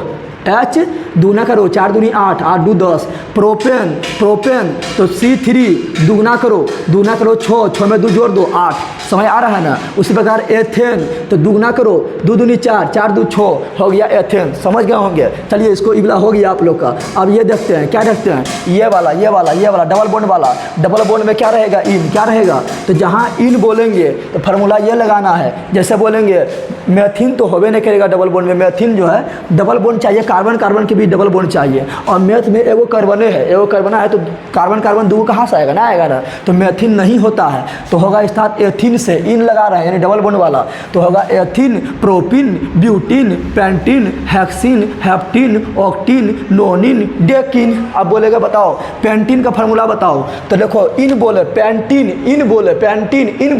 H दूना करो 4 दूनी 8, 8 दू 10। प्रोपेन, प्रोपेन तो C3 दूना करो 6, 6 में 2 जोड़ दो 8। समझ आ रहा है ना। उसी प्रकार एथेन तो दूना करो 2 दूनी 4, 4 दू 6 हो गया एथेन। समझ गए होंगे। चलिए इसको इबला हो गया आप लोग का। अब ये देखते हैं, क्या देखते हैं, ये वाला डबल बॉन्ड वाला। डबल बॉन्ड में क्या रहेगा, इन। क्या रहेगा, तो जहाँ इन बोलेंगे तो फार्मूला ये लगाना है। जैसे बोलेंगे मेथिन तो होबे नहीं करेगा डबल बॉन्ड में, मेथिन जो है डबल बॉन्ड चाहिए, कार्बन कार्बन के भी डबल बॉन्ड चाहिए। और मेथ में एगो कार्बने है, एगो कार्बना है तो कार्बन कार्बन दो कहाँ से आएगा, ना आएगा ना। तो मेथिन नहीं होता है तो होगा स्टार्ट एथिन से, इन लगा रहे हैं यानी डबल बॉन्ड वाला, तो होगा ethene, propene, butene, pentene, hexene, heptene, octene, nonene, decene. अब बोलेगा बताओ पेंटिन का फार्मूला बताओ, तो देखो इन बोले पेंटिन, इन बोले पेंटिन, इन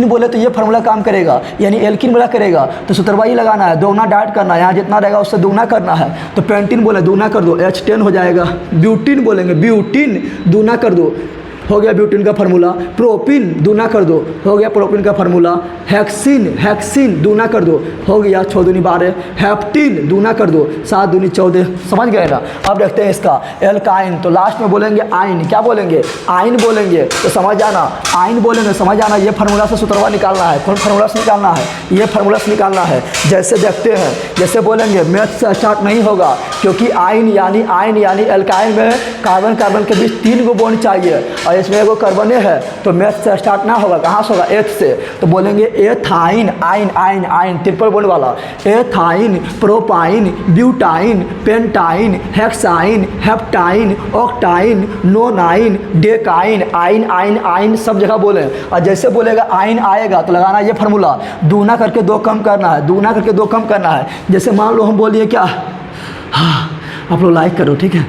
बोले तो ये फार्मूला काम करेगा, यानी एल्किन वाला करेगा। तो सूत्रवा ही लगाना है, दोगुना डाइट करना है, यहाँ जितना रहेगा उससे दोगुना करना है। तो पेंटिन बोले दूना कर दो, H10 हो जाएगा। ब्यूटिन बोलेंगे, ब्यूटिन दूना कर दो, हो गया ब्यूटिन का फार्मूला। प्रोपिन दूना कर दो, हो गया प्रोपिन का फार्मूला। हेक्सिन, हेक्सिन दूना कर दो, हो गया 6 दूनी 12। हेप्टिन दूना कर दो, 7 दूनी 14। समझ गए ना। अब देखते हैं इसका एल्काइन, तो लास्ट में बोलेंगे आइन। क्या बोलेंगे, आइन बोलेंगे, तो समझ जाना आइन बोलेंगे, समझ जाना ये फार्मूला से सूत्रवा निकालना है। कौन फार्मूला से निकालना है, ये फार्मूला से निकालना है। जैसे देखते हैं, जैसे बोलेंगे मैथ से स्टार्ट नहीं होगा, क्योंकि आइन यानी एल्काइन में कार्बन कार्बन के बीच 3 गो बॉन्ड चाहिए और इसमें एगो कार्बने है, तो मैथ से स्टार्ट ना होगा, कहाँ से होगा, एथ से। तो बोलेंगे एथाइन, आइन ट्रिपल बॉन्ड वाला। Ethyne, propyne, butyne, pentyne, hexyne, heptyne, octyne, nonyne, decyne. Yne सब जगह बोले। और जैसे बोलेगा आइन आएगा तो लगाना ये फार्मूला, दूना करके 2 कम करना है, दूना करके 2 कम करना है। जैसे मान लो हम बोलिए क्या, हाँ आप लोग लाइक करो ठीक है।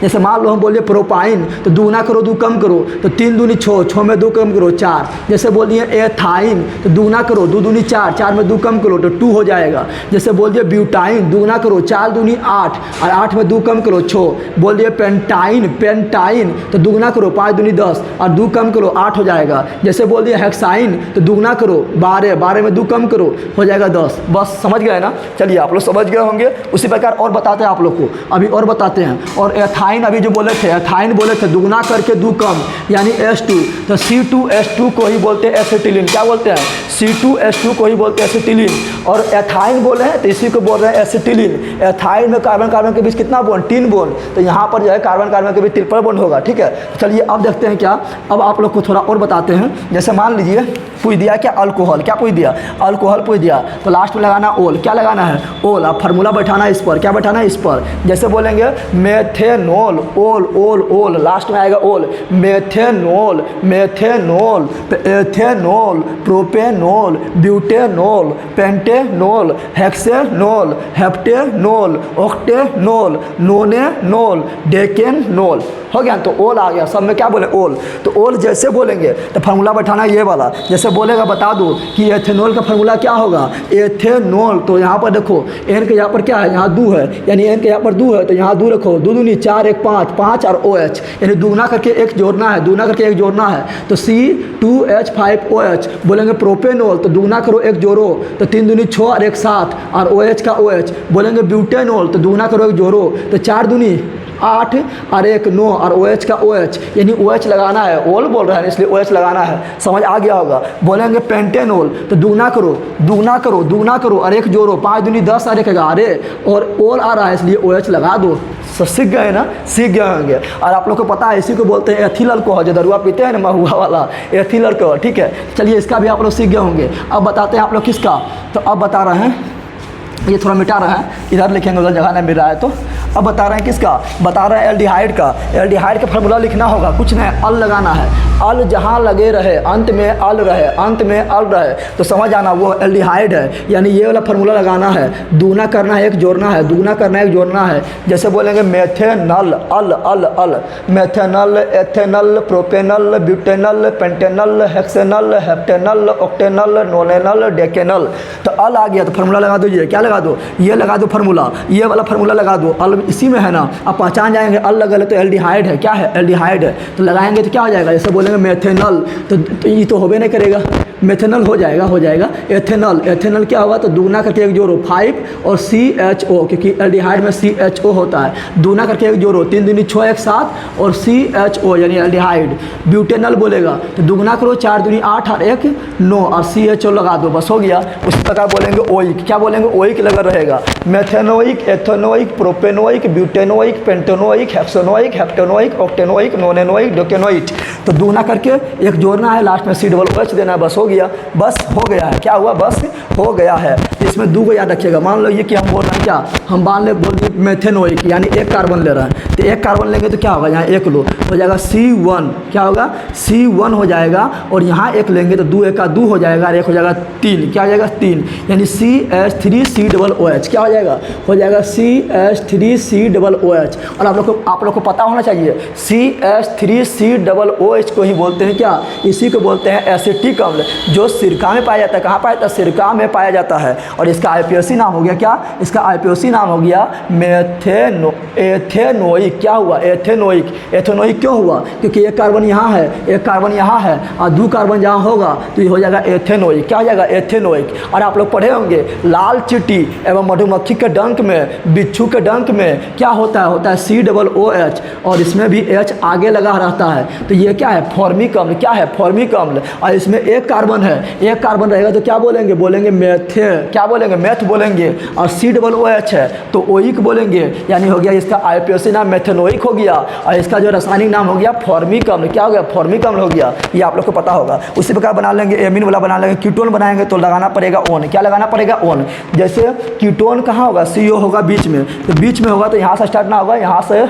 जैसे मान लो हम बोलिए प्रोपाइन, तो दूना करो 2 कम करो, तो 3 दूनी 6, 6 में 2 कम करो 4। जैसे बोलिए एथाइन, तो दूना करो 2 दूनी 4, 4 में 2 कम करो तो 2 हो जाएगा। जैसे बोलिए ब्यूटाइन, दूना करो 4 दूनी 8 और 8 में 2 कम करो 6। बोलिए पेंटाइन, तो दूना करो 5 दूनी 10 और 2 कम करो 8 हो जाएगा। जैसे बोलिए हेक्साइन, तो दूना करो 12, 12 में 2 कम करो हो जाएगा 10। बस समझ गए ना। चलिए आप लोग समझ गए होंगे। उसी प्रकार और बताते हैं आप लोग को, अभी और बताते हैं। और एथाइन अभी जो बोले थे, एथाइन बोले थे दूना करके 2 कम यानी H2, तो C2H2 को ही बोलते हैं एसिटिलीन। क्या बोलते हैं, C2H2 को ही बोलते हैं एसिटिलीन। और एथाइन बोले हैं तो इसी को बोल रहे हैं एसिटिलीन। एथाइन में कार्बन कार्बन के बीच कितना बॉन्ड, 3 बॉन्ड, तो यहाँ पर जो है कार्बन कार्बन के बीच ट्रिपल बॉन्ड होगा। ठीक है, चलिए अब देखते हैं क्या, अब आप लोग को थोड़ा और बताते हैं। जैसे मान लीजिए पूछ दिया क्या, अल्कोहल, क्या पूछ दिया, अल्कोहल पूछ दिया, तो लास्ट में लगाना ओल। क्या लगाना है, ओल। अब फार्मूला बैठाना इस पर, क्या बैठाना है इस पर। जैसे बोलेंगे मेथेनॉल, ओल, लास्ट में आएगा ओल। मेथेनॉल, तो ethanol, propanol, butanol, pentanol, hexanol, heptanol, octanol, nonanol, decanol. हो गया, तो ओल आ गया। सब में क्या बोले, ओल। तो ओल जैसे बोलेंगे तो फार्मूला बैठाना ये वाला। जैसे बोलेगा बता दो कि एथेनॉल का फार्मूला क्या होगा, एथेनॉल। तो यहाँ पर देखो एन के यहाँ पर क्या है, यहाँ 2 है, यानी एन के यहाँ पर 2 है तो यहाँ 2 रखो, 2 दूनी 4, 1 5, 5 और OH, यानी दूना करके 1 जोड़ना है, दूना करके 1 जोड़ना है। तो C2H5OH बोलेंगे प्रोपेनॉल, तो दूना करो 1 जोड़ो, तो 3 दूनी 6 और 1 7 और OH का OH। बोलेंगे ब्यूटेनॉल, तो दूना करो 1 जोड़ो, तो 4 दूनी 8 और 1 9 और OH का OH, यानी OH लगाना है, ओल बोल रहा है इसलिए OH लगाना है। समझ आ गया होगा। बोलेंगे पेंटेनॉल, तो दूना करो और 1 जोड़ो, 5 दूनी 10 और 1 11 और ओल आ रहा है इसलिए OH लगा दो। सब सीख गए ना, सीख गए होंगे। और आप लोग को पता है इसी को बोलते हैं एथिल अल्कोहल, जो दरुआ पीते हैं ना महुआ वाला, एथिल अल्कोहल। ठीक है, चलिए इसका भी आप लोग सीख गए होंगे। अब बताते हैं आप लोग किसका, तो अब बता रहे हैं, ये थोड़ा मिटा रहा है, इधर लिखेंगे उधर जगह नहीं मिल रहा है। तो अब बता रहे हैं किसका, बता रहे हैं एल्डिहाइड का। एल्डिहाइड का फार्मूला लिखना होगा, कुछ नहीं, अल लगाना है। अल जहाँ लगे रहे अंत में अल रहे, अंत में अल रहे, तो समझ आना वो एल्डिहाइड है। यानी ये वाला फार्मूला लगाना है, दूना करना है 1 जोड़ना है, दूना करना है 1 जोड़ना है। जैसे बोलेंगे methanal, al, methanal, ethanal, propanal, butanal, pentanal, hexanal, heptanal, octanal, nonanal, decanal. तो अल आ गया तो फार्मूला लगा दीजिए। क्या लगा लगा दो, ये लगा दो फार्मूला, ये वाला फार्मूला लगा दो, अल इसी में है ना, आप पहचान जाएंगे अल लगल है तो एल्डिहाइड है, क्या है एल्डिहाइड है, तो लगाएंगे तो क्या हो जाएगा, जैसे बोलेंगे मेथेनल तो ये तो होबे नहीं करेगा, मेथेनल हो जाएगा एथेनल, एथेनल क्या होगा तो दुगना करके एक जोड़ो 5 और CHO, क्योंकि एल्डिहाइड में CHO होता है, दुगना करके एक जोड़ो 3 दूनी 6 एक 7 और CHO यानी एल्डिहाइड। ब्यूटेनल बोलेगा तो दुगना करो 4 दूनी 8 और 1 9 और CHO लगा दो, बस हो गया। उसी प्रकार बोलेंगे ओइक, क्या बोलेंगे ओइक लगा रहेगा, methanoic, ethanoic, propanoic, butanoic, pentanoic, hexanoic, heptanoic, octanoic, nonanoic, decanoic, तो दुगना करके एक जोड़ना है, लास्ट में C OH देना है, बस हो गया, बस हो गया है, क्या हुआ बस हो गया है। इसमें दो को याद रखिएगा, मान लो ये कि हम बोल रहे हैं क्या, हम बोल दिए मेथेनोइक यानी एक कार्बन ले रहे हैं, तो एक कार्बन लेंगे तो क्या होगा, यहाँ एक लो हो जाएगा C1, क्या होगा C1 हो जाएगा, और यहाँ एक लेंगे तो 2 एक का 2 हो जाएगा और एक हो जाएगा 3, क्या हो जाएगा 3 यानी CH3COOH, क्या हो जाएगा CH3COOH। और आप लोग को पता होना चाहिए CH3COOH को ही बोलते हैं क्या, इसी को बोलते हैं एसिटिक अम्ल, जो सिरका में पाया जाता है, कहाँ पाया जाता है सिरका में पाया जाता है। और इसका IPOC नाम हो गया क्या, इसका IPOC नाम हो गया एथेनोइक, क्या हुआ एथेनोइक। एथेनोइक क्यों हुआ, क्योंकि एक कार्बन यहाँ है, एक कार्बन यहाँ है और 2 कार्बन जहाँ होगा तो ये हो जाएगा एथेनोइक, क्या हो जाएगा एथेनोइक। और आप लोग पढ़े होंगे लाल चींटी एवं मधुमक्खी के डंक में, बिच्छू के डंक में क्या होता है COOH, और इसमें भी H आगे लगा रहता है, तो ये क्या है फॉर्मिक अम्ल, क्या है फॉर्मिक अम्ल। और इसमें एक कार्बन है, एक कार्बन रहेगा तो क्या बोलेंगे, बोलेंगे मेथे, क्या बोलेंगे मेथ बोलेंगे, और COOH है तो ओइक बोलेंगे, यानी हो गया इसका IPOC नाम मेथेनोइक हो गया, और इसका जो रासायनिक नाम हो गया फॉर्मिक अम्ल, क्या हो गया फॉर्मिक अम्ल हो गया, ये आप लोग को पता होगा। उसी प्रकार बना लेंगे एमीन वाला बना लेंगे, कीटोन बनाएंगे तो लगाना पड़ेगा ओन, क्या लगाना पड़ेगा ओन। जैसे कीटोन कहाँ होगा, CO होगा बीच में, तो बीच में होगा तो यहाँ से स्टार्ट ना होगा, यहाँ से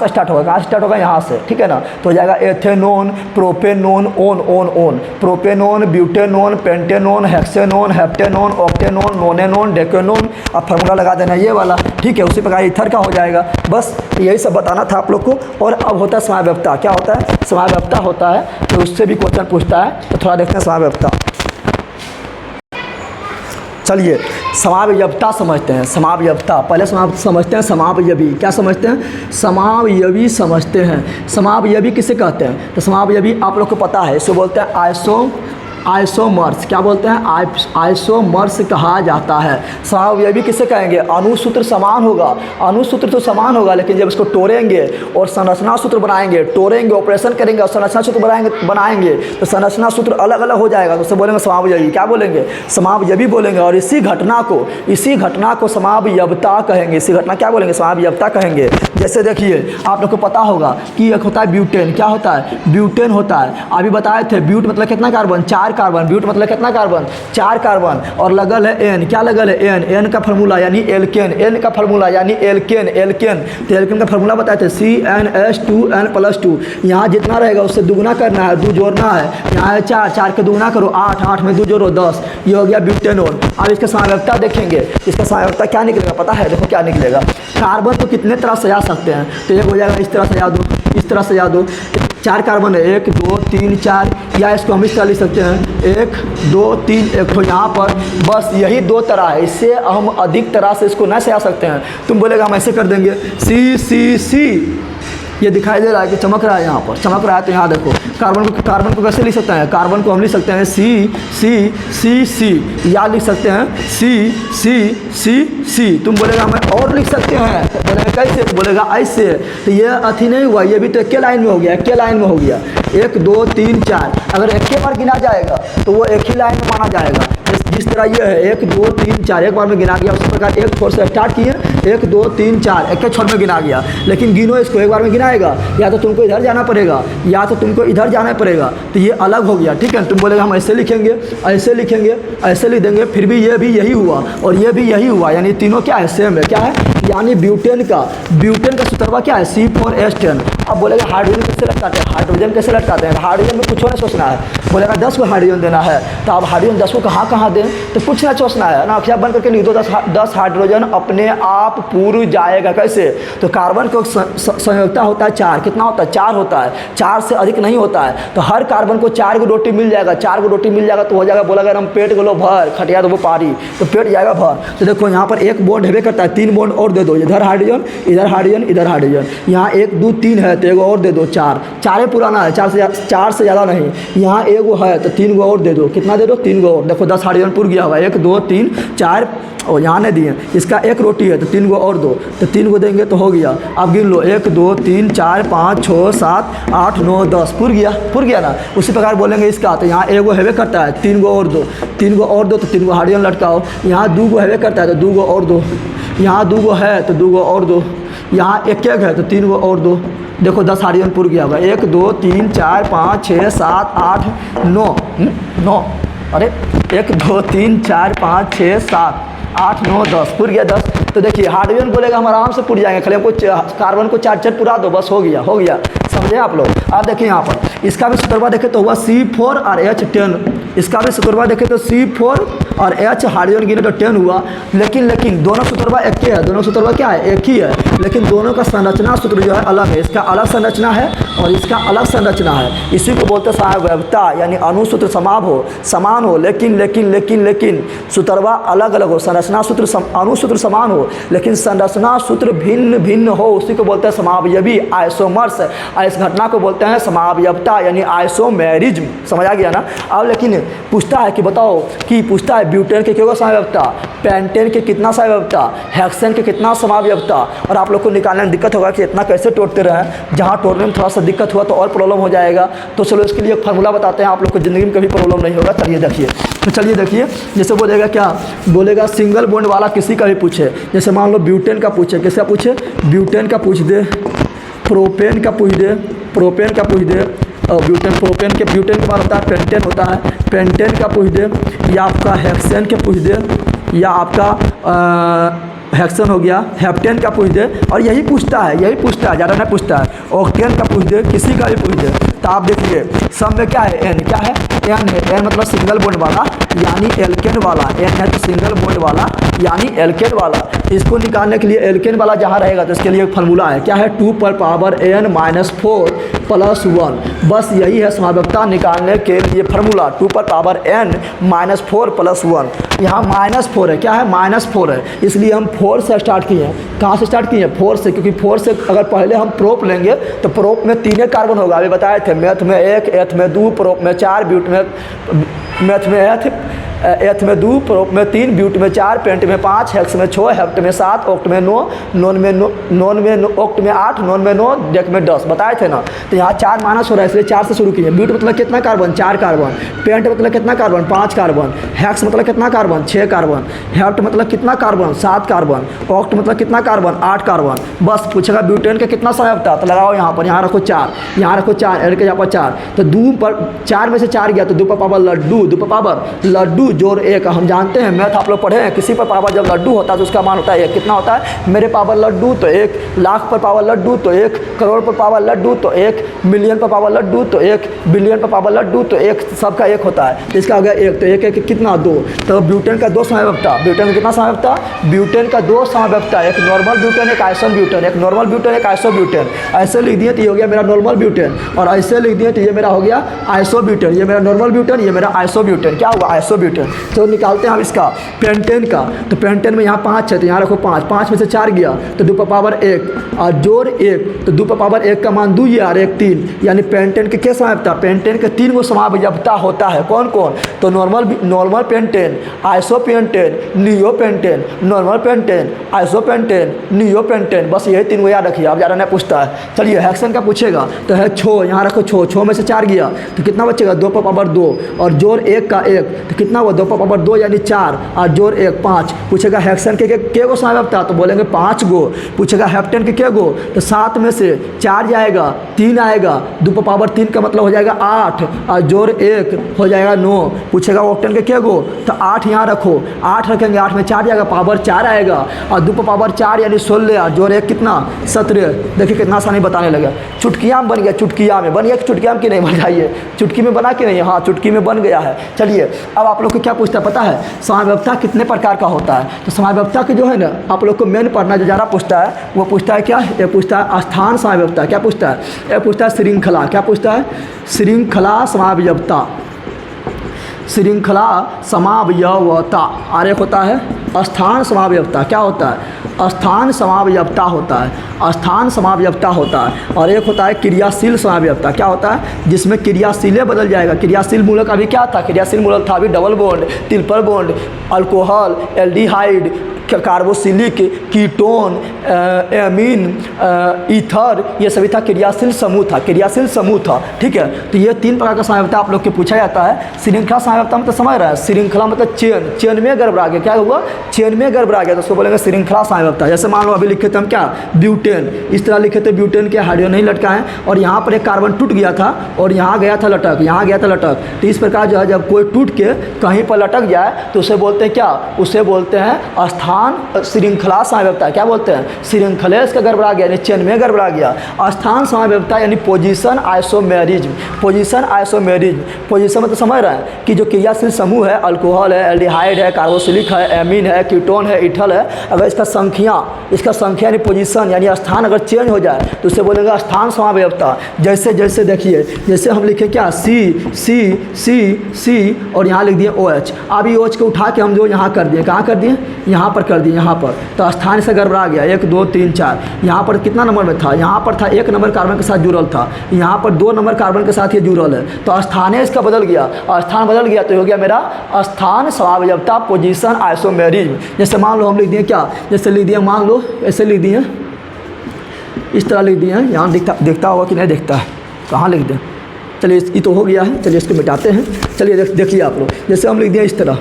स्टार्ट होगा, कहाँ से स्टार्ट होगा यहाँ से, ठीक है ना, तो हो जाएगा ethanone, propanone, one, propanone, butanone, pentanone, hexanone, heptanone, octanone, nonanone, decanone, अब फार्मूला लगा देना ये वाला, ठीक है। उसी प्रकार ईथर का हो जाएगा, बस यही सब बताना था आप लोग को। और अब होता है समाव्यवस्था, क्या होता है समाव्यवस्था होता है, तो उससे भी क्वेश्चन पूछता है, तो थोड़ा देखते हैं समाव्यवस्था। चलिए समावयवता समझते हैं, समावयवता पहले समझते हैं समावयवी, क्या समझते हैं समावयवी समझते हैं। समावयवी किसे कहते हैं, तो समावयवी आप लोग को पता है, इसको बोलते हैं आइसोमर्स, क्या बोलते हैं आइसोमर्स कहा जाता है। समावयवी किसे कहेंगे, अणुसूत्र समान होगा, अणुसूत्र तो समान होगा, लेकिन जब इसको तोड़ेंगे और संरचना सूत्र बनाएंगे, तोड़ेंगे ऑपरेशन करेंगे और संरचना सूत्र बनाएंगे तो संरचना सूत्र अलग अलग हो जाएगा, तो उससे बोलेंगे समावयवी, क्या बोलेंगे समावयवी बोलेंगे। और इसी घटना को समावयवता कहेंगे, इसी घटना क्या बोलेंगे समावयवता कहेंगे। जैसे देखिए आप लोग को पता होगा कि एक होता है ब्यूटेन, क्या होता है ब्यूटेन होता है, अभी बताए थे ब्यूट मतलब कितना कार्बन 4 कार्बन, ब्यूट मतलब कितना कार्बन 4 कार्बन, और लगल है एन, क्या लगल है एन का फार्मूला यानी एल्केन, एन का फार्मूला यानी एल्केन, तो एल्केन का फार्मूला बताए थे CnH2n+2, यहाँ जितना रहेगा उससे दुगुना करना है, 2 जोड़ना है, यहाँ है 4 के दुगुना करो 8 में 2 जोड़ो 10, ये हो गया ब्यूटेनोल। अब इसका समाव्यवस्था देखेंगे, इसका समाव्यवस्था क्या निकलेगा पता है, देखो क्या निकलेगा। कार्बन तो कितने तरह सजा सकते हैं, तो एक हो जाएगा इस तरह सजा दो, इस तरह सजा दो, 4 कार्बन है 1 2 3 4, या इसको हम इस तरह लिख सकते हैं 1 2 3 1 तो यहाँ पर बस यही 2 तरह है, इससे हम अधिक तरह से इसको न सजा सकते हैं। तुम बोलेगा हम ऐसे कर देंगे C, ये दिखाई दे रहा है कि चमक रहा है, यहाँ पर चमक रहा है, तो यहाँ देखो कार्बन को कैसे लिख सकते हैं, कार्बन को हम लिख सकते हैं C, या लिख सकते हैं C। तुम बोलेगा मैं और लिख सकते हैं, बोलेगा कैसे, तो बोलेगा ऐसे, तो ये अथी नहीं हुआ, ये भी तो एक लाइन में हो गया, 1 2 3 4, अगर एक बार गिना जाएगा तो वो एक ही लाइन में माना जाएगा। जिस तरह ये है 1 2 3 4 एक बार में गिना गया, उसी प्रकार एक छोर से स्टार्ट किए 1 2 3 4 एक छोर में गिना गया, लेकिन गिनो इसको एक बार में गिनाएगा, या तो तुमको इधर जाना पड़ेगा या तो तुमको इधर जाना पड़ेगा, तो ये अलग हो गया, ठीक है। तुम बोलेगा हम ऐसे लिखेंगे, ऐसे लिख देंगे, फिर भी ये भी यही हुआ और ये भी यही हुआ, यानी तीनों क्या है सेम है, क्या है, यानी ब्यूटेन का सूत्रवा क्या है C4H10। अब बोलेगा हाइड्रोजन कैसे लटकाते हैं, हाइड्रोजन में कुछ नहीं सोचना है, बोलेगा 10 को हाइड्रोजन देना है, तो आप हाइड्रोजन 10 को कहाँ कहाँ दें, तो कुछ ना सोचना है ना, अखियाँ बंद करके लिख दो 10 हाइड्रोजन अपने आप पूर्व जाएगा। कैसे, तो कार्बन को संयोजकता होता है 4, कितना होता है 4 होता है, 4 से अधिक नहीं होता है। तो हर कार्बन को 4 को रोटी मिल जाएगा, 4 को रोटी मिल जाएगा तो हो जाएगा, बोला अगर हम पेट को लो भर, खटिया तो वो पारी, तो पेट जाएगा भर। तो देखो यहाँ पर एक बॉन्ड हेवे करता है, 3 बॉन्ड और दे दो, इधर हाइड्रोजन इधर हाइड्रोजन इधर हाइड्रोजन, यहाँ 1 2 3 है तो एगो और दे दो, 4 ही पुराना है, 4 से ज़्यादा नहीं। यहाँ एगो है तो 3 गो और दे दो, कितना दे दो 3 गो और, देखो 10 हाइड्रोजन पुर गया हुआ, 1 2 3 4 और यहाँ नहीं दिए, इसका 1 रोटी है तो 3 गो और दो, तो 3 गो देंगे तो हो गया। अब गिन लो 1 2 3 4 5 6 7 8 9 10, पुर गया ना। उसी प्रकार बोलेंगे इसका, तो यहाँ एगो हेवे करता है 3 गो और दो, 3 गो और दो तो 3 गो हाइड्रोजन लटकाओ। यहाँ 2 गो हेवे करता है तो 2 गो और दो, यहाँ 2 गो है तो 2 गो और दो, यहाँ 1 है तो 3 गो और दो। देखो 10 हाइड्रोजन पुर गया हुआ, 1 2 3 4 5 6 7 8 9, अरे 1 2 3 4 5 6 7 8 9 10, पुर गया 10। तो देखिए हाइड्रोजन बोलेगा हम आराम से पुर जाएंगे, खाली हमको कार्बन को 4 पुरा दो, बस हो गया। समझे आप लोग। आप देखिए यहाँ पर इसका भी सूत्रवा देखें तो हुआ C4 और H10, इसका भी सूत्रवा देखें तो C4 और H हाइड्रोजन गिने तो 10 हुआ। लेकिन दोनों सूत्रवा एक ही है, दोनों सूत्रवा क्या है, एक ही है, लेकिन दोनों का संरचना सूत्र जो है अलग है। इसका अलग संरचना है और इसका अलग संरचना है। इसी को बोलते हैं सहायकता, यानी अणुसूत्र समान हो लेकिन सूत्रवा अलग अलग हो, संरचना सूत्र अणुसूत्र समान हो लेकिन संरचना सूत्र भिन्न हो, उसी को बोलते हैं समावयवी, आइसोमर्स। इस घटना को बोलते हैं समावयवता यानी आइसोमेरिज्म। समझ आ गया ना। अब लेकिन पूछता है कि बताओ कि पूछता है ब्यूटेन के कितना समावयवता, पेंटेन के कितना समावयवता, हेक्सेन के कितना समावयवता। और आप लोग को निकालने में दिक्कत होगा कि इतना कैसे तोड़ते रहें, जहाँ तोड़ने में थोड़ा सा दिक्कत हुआ तो और प्रॉब्लम हो जाएगा। तो चलो इसके लिए एक फार्मूला बताते हैं, आप लोग को ज़िंदगी में कभी प्रॉब्लम नहीं होगा। चलिए देखिए जैसे बोलेगा क्या बोलेगा, सिंगल बॉन्ड वाला किसी का भी पूछे, जैसे मान लो ब्यूटेन का पूछे, किसका पूछे, ब्यूटेन का पूछ दे, प्रोपेन का पूछ दे और ब्यूटेन के बाद होता है पेंटेन होता है, पेंटेन का पूछ दे, या आपका हेक्सेन के पूछ दे, या आपका हेक्सेन हो गया, हेप्टेन का पूछ दे। और यही पूछता है, ज़्यादा नहीं पूछता है। ऑक्टेन का पूछ दे, किसी का भी पूछ दे। तो आप देखिए सब में क्या है, एन क्या है, एन है। एन मतलब सिंगल बॉन्ड वाला यानी एल्केन वाला, एन है तो सिंगल बॉन्ड वाला यानी एल्केन वाला। इसको निकालने के लिए एल्केन वाला जहाँ रहेगा तो इसके लिए एक फार्मूला है, क्या है, 2 पर पावर n - 4 + 1। बस यही है समावयवता निकालने के लिए फार्मूला, 2 पर पावर n - 4 + 1। यहाँ -4 है, क्या है, -4 है, इसलिए हम 4 से स्टार्ट किए हैं। कहाँ से स्टार्ट किए हैं, 4 से, क्योंकि 4 से अगर पहले हम प्रोप लेंगे तो प्रोप में 3 कार्बन होगा, अभी बताए थे, मैथ में 1, एथ में 2, प्रोप में 4, ब्यूट में, मैथ में एथ में 2, प्रोप में 3, ब्यूट में 4, पेंट में 5, हेक्स में 6, हेप्ट में 7, ऑक्ट में 9, नॉन में ऑक्ट में 8, नॉन में 9, डेक में 10 बताए थे ना। तो यहाँ 4 माइनस हो रहा है इसलिए 4 से शुरू किए। ब्यूट मतलब कितना कार्बन, 4 कार्बन, पेंट मतलब कितना कार्बन, 5 कार्बन, हेक्स मतलब कितना कार्बन, 6 कार्बन, हेप्ट मतलब कितना कार्बन, 7 कार्बन, ऑक्ट मतलब कितना कार्बन, 8 कार्बन। बस पूछेगा ब्यूटेन का कितना समावयवता, तो लगाओ यहाँ पर, यहाँ रखो 4, यहाँ रखो 4, एड के यहाँ पर 4, तो 2 पर 4 में से 4 गया तो 2 पर पावर लड्डू, 2 पर पावर लड्डू जोड़ 1। हम जानते हैं मैथ आप लोग पढ़े हैं, किसी पर पावर जब लड्डू होता है तो उसका मान होता है 1। कितना होता है, मेरे पावर लड्डू तो 1, लाख पर पावर लड्डू तो 1, करोड़ पर पावर लड्डू तो 1, मिलियन पर पावर लड्डू तो 1, बिलियन पर पावर लड्डू तो 1, सबका 1 होता है। तो इसका हो गया 1, तो 1 कितना 2। तो ब्यूटेन का 2 समावयवता, ब्यूटेन का कितना समावयवता, ब्यूटेन का 2 समावयवता, एक नॉर्मल ब्यूटेन, एक आइसो ब्यूटेन, एक नॉर्मल ब्यूटेन, एक आइसो ब्यूटेन। ऐसे लिख दिए तो ये हो गया मेरा नॉर्मल ब्यूटेन, और ऐसे लिख दिए तो ये मेरा हो गया आइसो ब्यूटेन। ये मेरा नॉर्मल ब्यूटेन, ये मेरा आइसो ब्यूटेन, क्या हुआ, आइसो ब्यूटेन। तो निकालते हैं हम इसका पेंटेन का। तो पेंटेन में यहाँ 5 है तो यहाँ रखो 5, 5 में से 4 गया तो 2 पर पावर 1 और जोड़ 1, तो 2 पर पावर 1 का मान 2 और 1 3, यानी पेंटेन के क्या समावयवता, पेंटेन के 3 गो समावयवता होता है। कौन कौन, तो normal pentane, iso pentane, neo pentane, normal pentane, iso pentane, neo pentane. बस यही 3 गो याद रखिए, आप ज़्यादा नहीं पूछता है। चलिए हेक्सेन का पूछेगा तो है 6, यहाँ रखो 6, 6 में से 4 गया तो कितना बचेगा, 2 पर पावर 2 और जोड़ 1 का 1, तो कितना हुआ 2 पर पावर 2 यानी 4 और जोड़ 1 5। पूछेगा हेक्सेन के गो समाव्यवस्था तो बोलेंगे 5 गो। पूछेगा हेप्टेन के गो तो 7 में से 4 जाएगा 3 आएगा, 2 पर पावर 3 का मतलब हो जाएगा 8 और जोड़ 1 हो जाएगा 9। पूछेगा ऑक्टेन के गो तो 8 यहाँ रखो, 8 रखेंगे, 8 में 4 जाएगा, पावर 4 आएगा और 2 पर पावर 4 यानी 16 और जोड़ 1 कितना 17। देखिए कितना आसानी बताने लगा। चुटकिया में बन गया, चुटकिया में बन गया, चुटकिया में कि नहीं बताइए, चुटकी में बना कि नहीं, हाँ चुटकी में बन गया है। चलिए अब आप लोग को क्या पूछता है पता है, समाव्यवस्था कितने प्रकार का होता है। तो समाव्यवस्था के जो है ना आप लोग को मेन पढ़ना जो ज़्यादा पूछता है वो पूछता है क्या, ये पूछता है स्थान समाव्यवस्था। क्या पूछता है, ये पूछता है श्रृंखला। क्या पूछता है, श्रृंखला समाव्यवस्था, श्रृंखला समावयवता। और एक होता है स्थान समावयवता। क्या होता है, स्थान समावयवता होता है, स्थान समावयवता होता है। और एक होता है क्रियाशील समावयवता। क्या होता है, जिसमें क्रियाशीलें बदल जाएगा। क्रियाशील मूलक अभी क्या था, क्रियाशील मूलक था अभी double bond, triple bond, alcohol, aldehyde, carboxylic, ketone, amine, ether, ये सभी था क्रियाशील समूह था, क्रियाशील समूह था। ठीक है, तो ये 3 प्रकार का समाव्यवस्था आप लोग के पूछा जाता है। श्रृंखला समाव्यवस्था मतलब समझ रहा है, श्रृंखला मतलब चेन, चेन में गड़बड़ा गया। क्या हुआ, चेन में गड़बड़ा गया तो उसको बोलेंगे श्रृंखला समाव्यवस्था। जैसे मान लो अभी लिखे थे हम क्या, ब्यूटेन, इस तरह लिखे थे ब्यूटेन के हाइड्रोजन नहीं लटका है और यहाँ पर एक कार्बन टूट गया था और यहाँ गया था लटक, यहाँ गया था लटक। तो इस प्रकार जो है जब कोई टूट के कहीं पर लटक जाए तो उसे बोलते हैं क्या, उसे बोलते हैं स्थान श्रृंखला समाव्यवस्था। क्या बोलते हैं, श्रृंखलेश का गड़बड़ा गया यानी चेन में गड़बड़ा गया। स्थान समाव्यवस्था यानी position isomerism, position isomerism. Position में तो समझ रहे हैं कि जो क्रियाशील समूह है, अल्कोहल है, एल्डिहाइड है, कार्बोक्सिलिक है, एमीन है, कीटोन है, ईथल है, अगर इसका संख्या यानी पोजीशन यानी स्थान अगर चेंज हो जाए तो उसे बोलेंगे स्थान समाव्यवस्था। जैसे जैसे देखिए, जैसे हम लिखे क्या, सी सी सी सी और यहाँ लिख दिए OH। अब ये OH को उठा के हम जो यहाँ कर दिए, कहाँ कर दिए, यहाँ पर कर दिए, यहाँ पर। तो स्थान से गड़बड़ा गया, 1 2 3 4। यहाँ पर कितना नंबर में था, यहाँ पर था 1 नंबर कार्बन के साथ जुड़ल था, यहाँ पर 2 नंबर कार्बन के साथ ये जुड़ल है। तो स्थान इसका बदल गया, स्थान बदल गया तो हो गया मेरा स्थान समाव्यवस्था, पोजीशन आइसोमेरिज्म। जैसे मान लो हम लिख दिए क्या, जैसे लिख दिए, मान लो ऐसे लिख दिए, इस तरह लिख दिए, यहाँ दिखता होगा कि नहीं दिखता है, कहाँ लिख दें। चलिए ये तो हो गया है, चलिए इसको मिटाते हैं। चलिए देखिए आप लोग, जैसे हम लिख दिए इस तरह,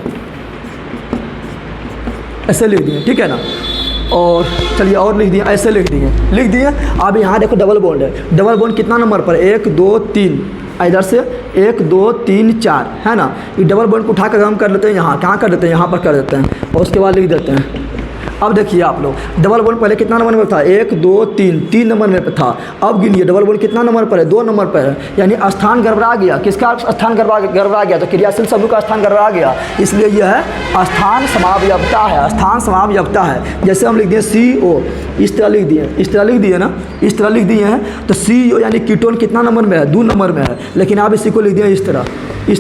ऐसे लिख दिए, ठीक है ना। और चलिए और लिख दिए, ऐसे लिख दिए। अब यहाँ देखो डबल बॉन्ड है, डबल बॉन्ड कितना नंबर पर, 1 2 3, इधर से 1 2 3 4 है ना। ये डबल बॉन्ड को उठा कर हम कर लेते हैं यहाँ, कहाँ कर देते हैं, यहाँ पर कर देते हैं और उसके बाद लिख देते हैं। अब देखिए आप लोग, डबल बॉन्ड पहले कितना नंबर में था, 1 2 3, 3 नंबर में था। अब गिनिए डबल बॉन्ड कितना नंबर पर है, 2 नंबर पर है, यानी स्थान गड़बड़ा गया। किसका स्थान गड़बड़ा गया, तो क्रियाशील समूह का स्थान गड़बड़ा गया, इसलिए यह है स्थान समाव्यवस्था है, स्थान समाव्यवस्था है। जैसे हम लिख दिए CO, इस तरह लिख दिए, इस तरह लिख दिए ना, इस तरह लिख दिए हैं। तो CO यानी कीटोन कितना नंबर में है, 2 नंबर में है, लेकिन आप इसी को लिख दिए इस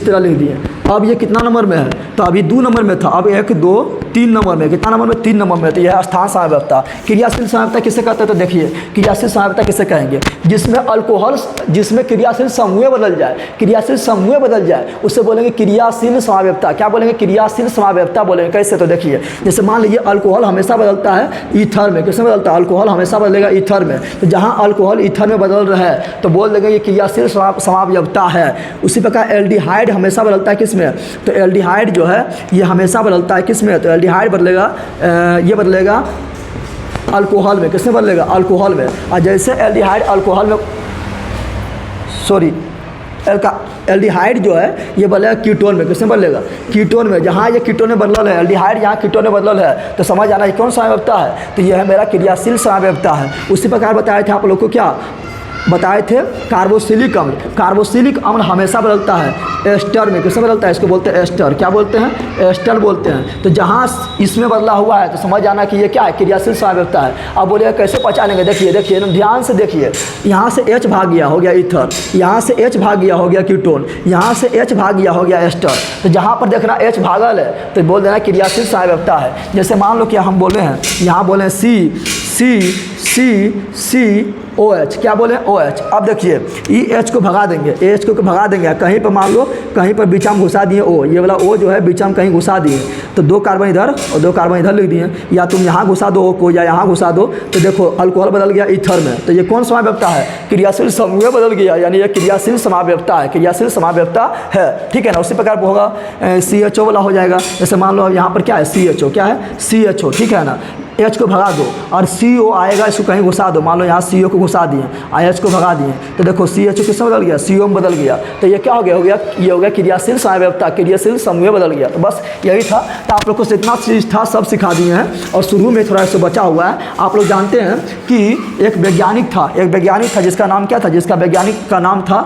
तरह लिख दिए। अब ये कितना नंबर में है, तो अभी 2 नंबर में था, अब 1 2 3 नंबर में, कितना नंबर में, 3 नंबर में। तो यह स्थान समाव्यवस्था। क्रियाशील समाव्यवस्था किसे कहते हैं, तो देखिए क्रियाशील समाव्यवस्था किसे कहेंगे, जिसमें अल्कोहल, जिसमें क्रियाशील समूह बदल जाए, क्रियाशील समूह बदल जाए उसे बोलेंगे क्रियाशील समाव्यवस्था। क्या बोलेंगे, क्रियाशील समाव्यवस्था बोलेंगे। कैसे, तो देखिए जैसे मान लीजिए अल्कोहल हमेशा बदलता है ईथर में, किसमें बदलता है, अल्कोहल हमेशा बदलेगा ईथर में। तो जहाँ अल्कोहल ईथर में बदल रहा है तो बोल देंगे ये क्रियाशील समाव्यवस्था है। उसी प्रकार एल्डिहाइड हमेशा बदलता है किसमें, तो एल्डिहाइड जो है ये हमेशा बदलता है किसमें, तो एल्डिहाइड बदलेगा, ये बदलेगा अल्कोहल में। किसमें बदलेगा, अल्कोहल में। और जैसे एल्डिहाइड अल्कोहल में, सॉरी एल्डिहाइड जो है ये बदलेगा कीटोन में। किसमें बदलेगा, कीटोन में। जहाँ ये कीटोन में बदलल है, एल्डिहाइड यहाँ कीटोन में बदलल है, तो समझ आना ये कौन समाव्यवस्था है, तो यह है मेरा क्रियाशील समाव्यवस्था है। उसी प्रकार बताए थे आप लोग को, क्या बताए थे, कार्बोक्सिलिक अम्ल। कार्बोक्सिलिक अम्ल हमेशा बदलता है एस्टर में। किसमें बदलता है, इसको बोलते हैं एस्टर। क्या बोलते हैं, एस्टर बोलते हैं। तो जहाँ इसमें बदला हुआ है तो समझ जाना कि ये क्या है, क्रियाशील समाव्यवस्था है। अब बोलिए कैसे पहचानेंगे, देखिए एकदम ध्यान से देखिए, यहाँ से H भाग गया हो गया ईथर, यहाँ से H भाग गया हो गया कीटोन, यहाँ से H भाग गया हो गया एस्टर। तो जहाँ पर देखना H भागल है तो बोल देना क्रियाशील समाव्यवस्था है। जैसे मान लो कि हम बोले हैं, यहाँ बोले C COH, क्या बोले OH। अब देखिए EH को भगा देंगे, AH को भगा देंगे, कहीं पर मान लो कहीं पर बीच में घुसा दिए O, ये वाला O जो है बीच में कहीं घुसा दिए, तो 2 कार्बन इधर और 2 कार्बन इधर लिख दिए, या तुम यहाँ घुसा दो O को या यहाँ घुसा दो, तो देखो अल्कोहल बदल गया ईथर में। तो ये कौन समाव्यवस्था है? क्रियाशील समूह बदल गया, यानी ये क्रियाशील समाव्यवस्था है, क्रियाशील समाव्यवस्था है, ठीक है ना। उसी प्रकार होगा CHO वाला हो जाएगा। जैसे मान लो यहाँ पर क्या है CHO, क्या है CHO, ठीक है ना। H को भगा दो और CO आएगा, इसको कहीं घुसा दो, मान लो यहाँ CO को घुसा दिए, H को भगा दिए, तो देखो CHO किसमें बदल गया? CO में बदल गया। तो ये क्या हो गया? ये हो गया क्रियाशील समाव्यवस्था, क्रियाशील समूह बदल गया। तो बस यही था। तो आप लोग को जितना चीज़ था सब सिखा दिए हैं, और शुरू में थोड़ा सा बचा हुआ है। आप लोग जानते हैं कि एक वैज्ञानिक था जिसका नाम क्या था? जिसका वैज्ञानिक का नाम था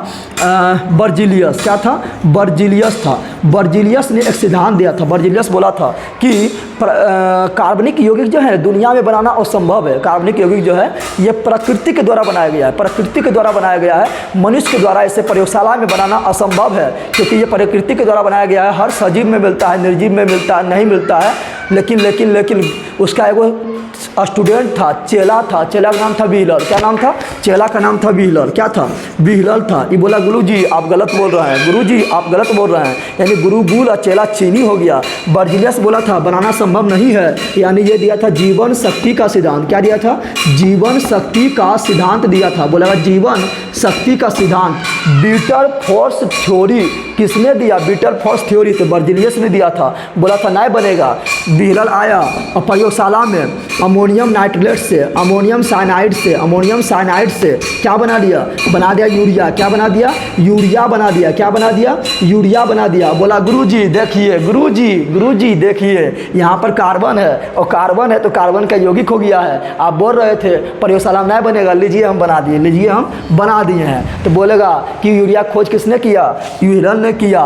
बर्जीलियस। क्या था? बर्जीलियस था। बर्जीलियस ने एक सिद्धांत दिया था। बर्जीलियस बोला था कि कार्बनिक यौगिक जो है दुनिया में बनाना असंभव है। कार्बनिक यौगिक जो है ये प्रकृति के द्वारा बनाया गया है, प्रकृति के द्वारा बनाया गया है। मनुष्य के द्वारा इसे प्रयोगशाला में बनाना असंभव है, क्योंकि ये प्रकृति के द्वारा बनाया गया है। हर सजीव में मिलता है, निर्जीव में मिलता है, नहीं मिलता है। लेकिन उसका एगो स्टूडेंट था, चेला था, चेला का नाम था व्हीलर। क्या नाम था? चेला का नाम था व्हीलर। क्या था? व्हीलर था। ये बोला गुरुजी आप गलत बोल रहे हैं, गुरुजी आप गलत बोल रहे हैं, यानी गुरु गुल और चेला चीनी हो गया। बर्जीलियस बोला था बनाना संभव नहीं है, यानी ये दिया था जीवन शक्ति का सिद्धांत। क्या दिया था? जीवन शक्ति का सिद्धांत दिया था। बोला जीवन शक्ति का सिद्धांत। बीटर फोर्स थ्योरी किसने दिया? बीटर फोर्स थ्योरी तो बर्जीलियस ने दिया था। बोला था नहीं बनेगा। व्हीलर आया और प्रयोगशाला में अमोनियम नाइट्रेट से, अमोनियम साइनाइड से क्या बना दिया? बना दिया यूरिया। क्या बना दिया? यूरिया बना दिया। क्या बना दिया? यूरिया बना दिया। बोला गुरुजी देखिए, गुरुजी देखिए, यहाँ पर कार्बन है और कार्बन है तो कार्बन का यौगिक हो गया है। आप बोल रहे थे प्रयोगशाला में नहीं बनेगा, लीजिए हम बना दिए, लीजिए हम बना दिए हैं। तो बोलेगा कि यूरिया खोज किसने किया? व्हीलर ने किया।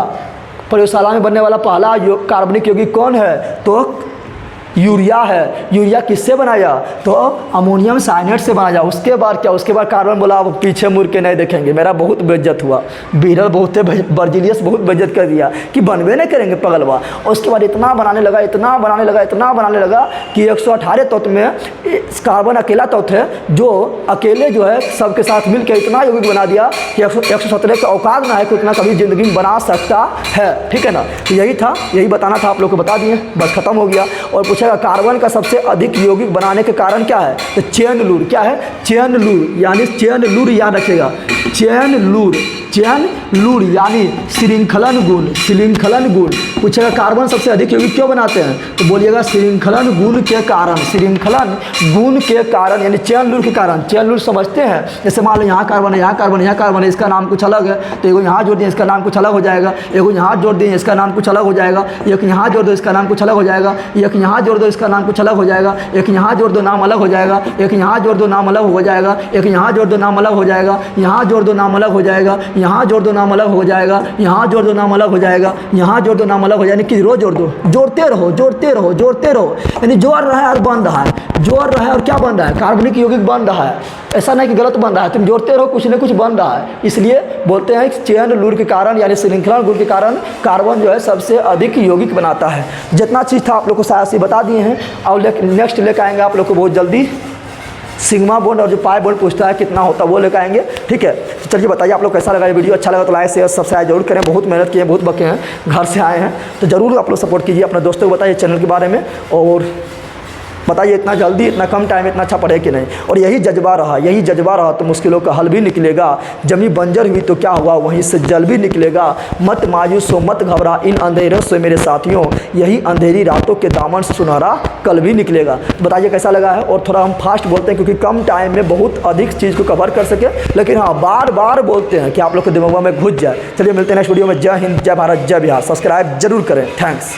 प्रयोगशाला में बनने वाला पहला कार्बनिक यौगिक कौन है? तो यूरिया है। यूरिया किससे बनाया? तो अमोनियम साइनेट से बनाया। उसके बाद क्या? उसके बाद कार्बन बोला अब पीछे मुड़ के नहीं देखेंगे। मेरा बहुत बेइज्जत हुआ, व्हीलर बहुत बर्जीलियस बहुत बेइज्जत कर दिया कि बनवे नहीं करेंगे पगलवा। और उसके बाद इतना बनाने लगा कि 118 तत्व में कार्बन अकेला तत्व है जो अकेले जो है सबके साथ मिलकर इतना यौगिक बना दिया कि 117 का औकात ना है कि उतना कभी ज़िंदगी में बना सकता है, ठीक है ना। तो यही था, यही बताना था, आप लोग को बता दिए, बस खत्म हो गया। और पूछेगा कार्बन का सबसे अधिक यौगिक बनाने के कारण क्या है? तो चेन लूर। क्या है? चेन लूर, यानी चेन लूर याद रखेगा, चेन लूर यानी श्रृंखलन गुण। पूछेगा कार्बन सबसे अधिक यौगिक क्यों बनाते हैं? तो बोलिएगा श्रृंखलन गुण के कारण, यानी चेन लूर के कारण। चेन लूर समझते हैं, जैसे मान लो यहाँ कार्बन है, यहाँ कार्बन है, इसका नाम कुछ अलग है, तो एगो यहाँ जोड़ दिए इसका नाम कुछ अलग हो जाएगा, एगो यहाँ जोड़ दिए इसका नाम कुछ अलग हो जाएगा, एक यहाँ जोड़ दो इसका नाम कुछ अलग हो जाएगा, एक यहाँ जोड़ दो इसका नाम कुछ अलग हो जाएगा, एक यहाँ जोड़ दो नाम अलग हो जाएगा, एक यहाँ जोड़ दो नाम अलग हो जाएगा, एक यहाँ जोड़ दो नाम अलग हो जाएगा, यहाँ जोड़ दो नाम अलग हो जाएगा, यहाँ जोड़ दो नाम अलग हो जाएगा, यहाँ जोड़ दो नाम अलग हो जाएगा, यहाँ जोड़ दो नाम अलग हो जाएगा। कि रोज जोड़ दो, जोड़ते रहो, यानी जोड़ रहा है और बन रहा है, जोड़ रहा है और क्या बन रहा है? कार्बनिक यौगिक बन रहा है। ऐसा नहीं कि गलत बन रहा है, तुम जोड़ते रहो, कुछ न कुछ बन रहा है। इसलिए बोलते हैं कि चेन लूर के कारण यानी श्रृंखलन गुण के कारण कार्बन जो है सबसे अधिक यौगिक बनाता है। जितना चीज़ था आप लोग को सारा चीज़ बता दिए हैं, और नेक्स्ट लेकर आएंगे आप लोग को बहुत जल्दी सिग्मा बॉन्ड और जो पाई बॉन्ड पूछता है कितना होता है वो लेकर आएंगे, ठीक है। तो चलिए बताइए आप लोग कैसा लगा ये वीडियो। अच्छा लगा तो लाइक शेयर सब्सक्राइब जरूर करें। बहुत मेहनत किए हैं, बहुत बके हैं, घर से आए हैं, तो ज़रूर आप लोग सपोर्ट कीजिए। अपने दोस्तों को बताइए चैनल के बारे में, और बताइए इतना जल्दी, इतना कम टाइम में इतना अच्छा पढ़े कि नहीं। और यही जज्बा रहा तो मुश्किलों का हल भी निकलेगा। जमी बंजर हुई तो क्या हुआ, वहीं से जल भी निकलेगा। मत मायूस हो, मत घबरा इन अंधेरों से मेरे साथियों, यही अंधेरी रातों के दामन से सुनहरा कल भी निकलेगा। बताइए कैसा लगा है। और थोड़ा हम फास्ट बोलते हैं क्योंकि कम टाइम में बहुत अधिक चीज़ को कवर कर सके, लेकिन हाँ बार बार बोलते हैं कि आप लोग के दिमाग में घुस जाए। चलिए मिलते हैं नेक्स्ट वीडियो में। जय हिंद, जय भारत, जय बिहार। सब्सक्राइब जरूर करें। थैंक्स।